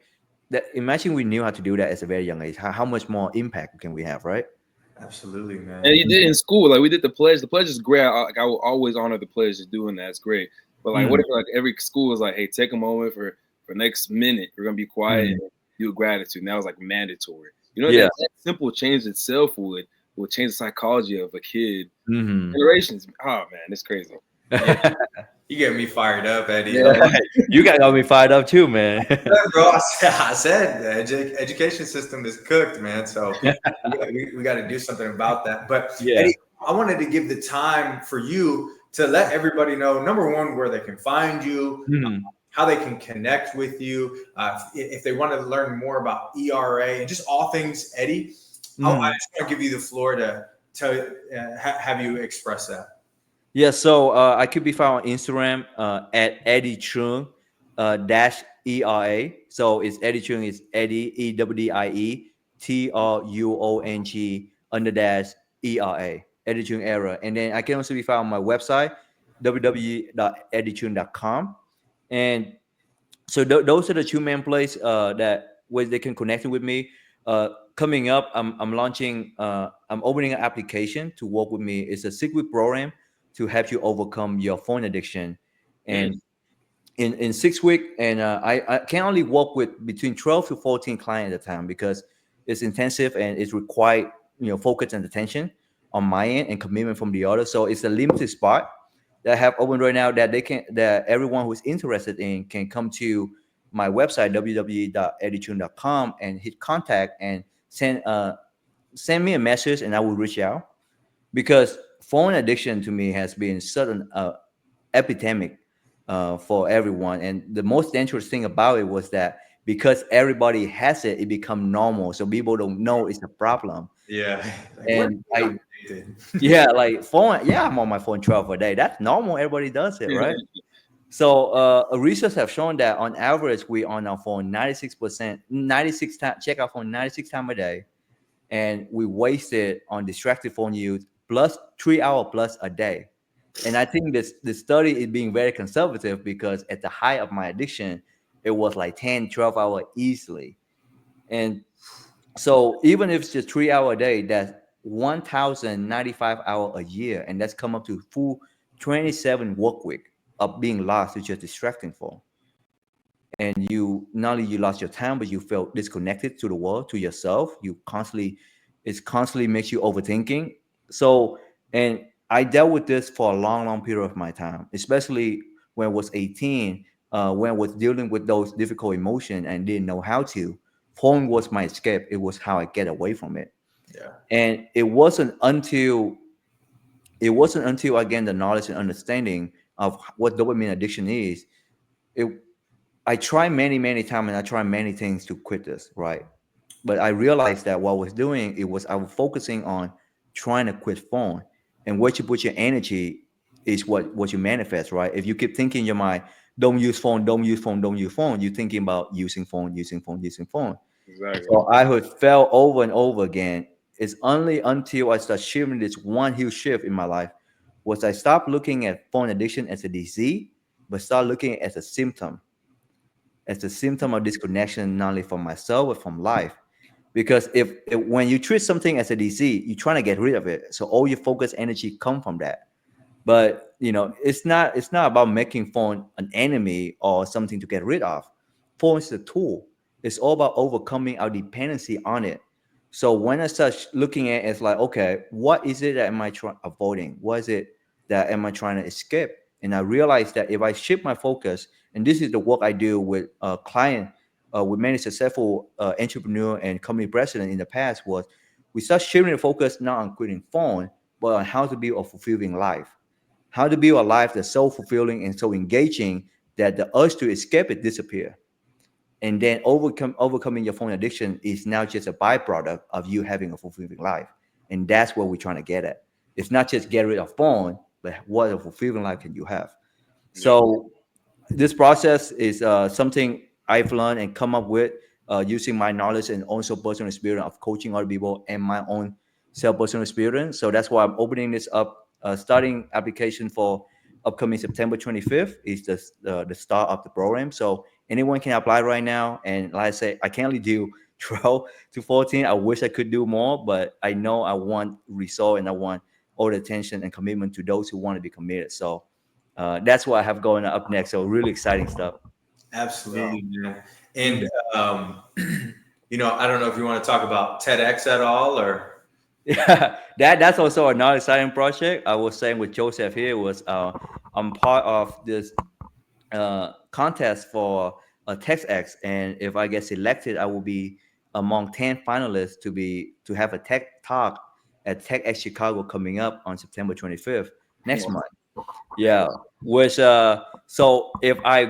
that. Imagine we knew how to do that at a very young age. How much more impact can we have, right? Absolutely, man. And you did in school, like we did the pledge. The pledge is great. I will always honor the pledge is doing that. It's great. But like, what if like every school is like, hey, take a moment for next minute, we're gonna be quiet and do gratitude. And that was like mandatory. You know, that simple change itself would change the psychology of a kid Generations. Oh man, it's crazy. Yeah. You get me fired up, Eddie. Yeah. You got me fired up too, man. Bro, I said the education system is cooked, man. So we got to do something about that. But Yeah. Eddie, I wanted to give the time for you to let everybody know, number one, where they can find you, how they can connect with you, if they want to learn more about ERA and just all things Eddie. I just want to give you the floor to have you express that. Yeah, so I could be found on Instagram at Eddie Truong dash ERA. So it's Eddie Truong is Eddie EDDIE TRUONG under dash ERA, Eddie Truong era. And then I can also be found on my website www.eddiechuong.com. And so those are the two main places that where they can connect with me. Coming up, I'm launching. I'm opening an application to work with me. It's a 6-week program to help you overcome your phone addiction, and in 6 weeks, and I can only work with between 12 to 14 clients at a time because it's intensive and it's required focus and attention on my end and commitment from the other. So it's a limited spot that I have open right now that everyone who's interested in can come to my website www.eddiechuong.com and hit contact and send me a message and I will reach out, because phone addiction to me has been such an epidemic for everyone. And the most dangerous thing about it was that because everybody has it, it become normal. So people don't know it's a problem. Yeah. And like phone, I'm on my phone 12 a day. That's normal. Everybody does it, right? So research have shown that on average, we on our phone 96 times, check our phone 96 times a day. And we wasted on distracted phone use plus 3 hours plus a day. And I think this study is being very conservative because at the height of my addiction, it was like 10, 12 hours easily. And so even if it's just 3 hours a day, that's 1,095 hours a year. And that's come up to full 27 work week of being lost to just distracting phone. And you not only you lost your time, but you felt disconnected to the world, to yourself. It constantly makes you overthinking. So, and I dealt with this for a long, long period of my time, especially when I was 18, when I was dealing with those difficult emotions and didn't know how to. Phone was my escape. It was how I get away from it. Yeah. And it wasn't until I gained the knowledge and understanding of what dopamine addiction is. I tried many, many times and I tried many things to quit this, right? But I realized that what I was doing, I was focusing on trying to quit phone. And where you put your energy is what you manifest, right? If you keep thinking in your mind, don't use phone, don't use phone, don't use phone, you're thinking about using phone, using phone, using phone. Exactly. So I would fail over and over again. It's only until I start shifting this one huge shift in my life was I stopped looking at phone addiction as a disease, but start looking at it as a symptom of disconnection, not only from myself but from life. Because if when you treat something as a disease, you're trying to get rid of it, so all your focus energy come from that. But it's not about making phone an enemy or something to get rid of. Phone is a tool. It's all about overcoming our dependency on it. So when I start looking at it, it's like, okay, what is it that am I avoiding? What is it that am I trying to escape? And I realized that if I shift my focus, and this is the work I do with client, with many successful entrepreneur and company president in the past, was we start shifting the focus not on quitting phone, but on how to build a fulfilling life. How to build a life that's so fulfilling and so engaging that the urge to escape it disappear. And then overcoming your phone addiction is now just a byproduct of you having a fulfilling life. And that's what we're trying to get at. It's not just get rid of phone, but what a fulfilling life can you have? So this process is something I've learned and come up with using my knowledge and also personal experience of coaching other people and my own self-personal experience. So that's why I'm opening this up, starting application for upcoming September 25th is the start of the program. So anyone can apply right now. And like I say, I can only do 12 to 14. I wish I could do more, but I know I want result and I want all the attention and commitment to those who want to be committed. So that's what I have going up next. So really exciting stuff. Absolutely, man. And I don't know if you want to talk about TEDx at all, or Yeah, that's also another exciting project. I was saying with Joseph here was I'm part of this contest for a TEDx, and if I get selected, I will be among 10 finalists to have a tech talk at TEDx Chicago coming up on September 25th next month. Yeah, which so if I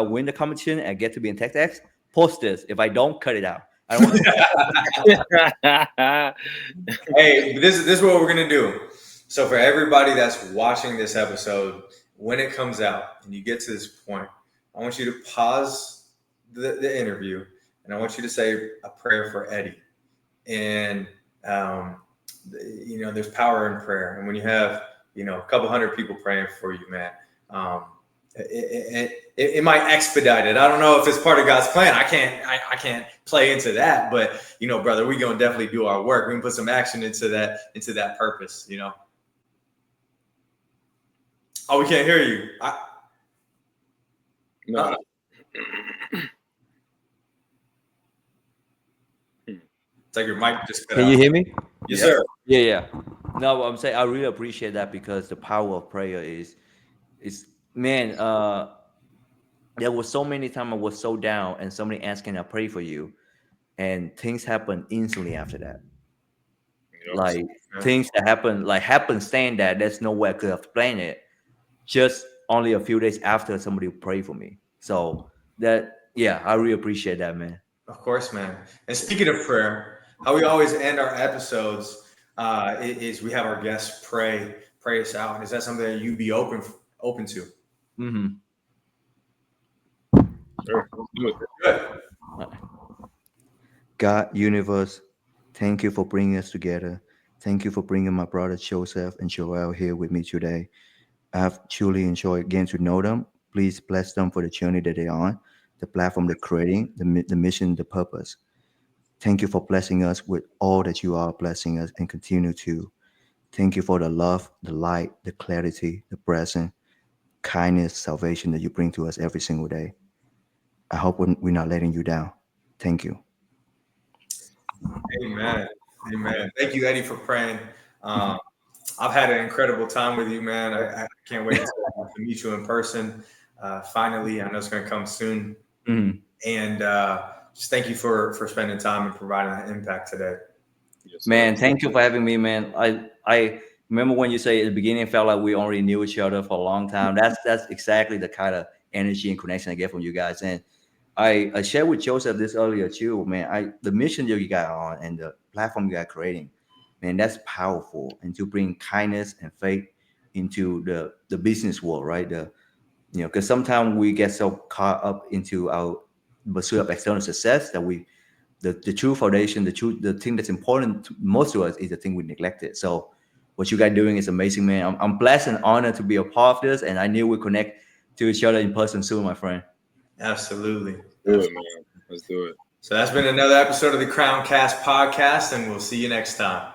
win the competition and get to be in TEDx, post this. If I don't, cut it out. I don't want Hey, this is what we're gonna do. So for everybody that's watching this episode, when it comes out and you get to this point, I want you to pause the interview and I want you to say a prayer for Eddie. And there's power in prayer. And when you have a couple hundred people praying for you, man, it might expedite it. I don't know if it's part of God's plan. I can't play into that, but brother, we're gonna definitely do our work. We can put some action into that purpose. Oh, we can't hear you. No. It's like your mic just cut Can out. you hear me? Yes, sir. Yeah. No, I'm saying I really appreciate that because the power of prayer is man. There was so many times I was so down, and somebody asking I pray for you, and things happen instantly after that. Like things that happen, like happenstance that there's no way I could have planned it. Just only a few days after somebody prayed for me. So I really appreciate that, man. Of course, man. And speaking of prayer, how we always end our episodes is we have our guests pray us out. And is that something that you'd be open to? Mm-hmm. Sure. Let's do it. Good. God, universe, thank you for bringing us together. Thank you for bringing my brother Joseph and Joel here with me today. I have truly enjoyed getting to know them. Please bless them for the journey that they're on, the platform they're creating, the mission, the purpose. Thank you for blessing us with all that you are blessing us and continue to. Thank you for the love, the light, the clarity, the presence, kindness, salvation that you bring to us every single day. I hope we're not letting you down. Thank you. Amen. Thank you, Eddie, for praying. I've had an incredible time with you, man. I can't wait to meet you in person. Finally, I know it's going to come soon. Mm-hmm. And just thank you for spending time and providing that impact today. Yes, Man, thank you for having me, man. I remember when you say at the beginning, it felt like we already knew each other for a long time. That's exactly the kind of energy and connection I get from you guys. And I shared with Joseph this earlier too, man. The mission that you got on and the platform you got creating, man, that's powerful. And to bring kindness and faith into the business world, right? Because sometimes we get so caught up into our pursuit of external success that the true foundation, the thing that's important most to us is the thing we neglected. So what you guys doing is amazing, man. I'm blessed and honored to be a part of this, and I knew we connect to each other in person soon, my friend. Absolutely. Do it, man. Let's do it. So that's been another episode of the CROWNEDCAST podcast, and we'll see you next time.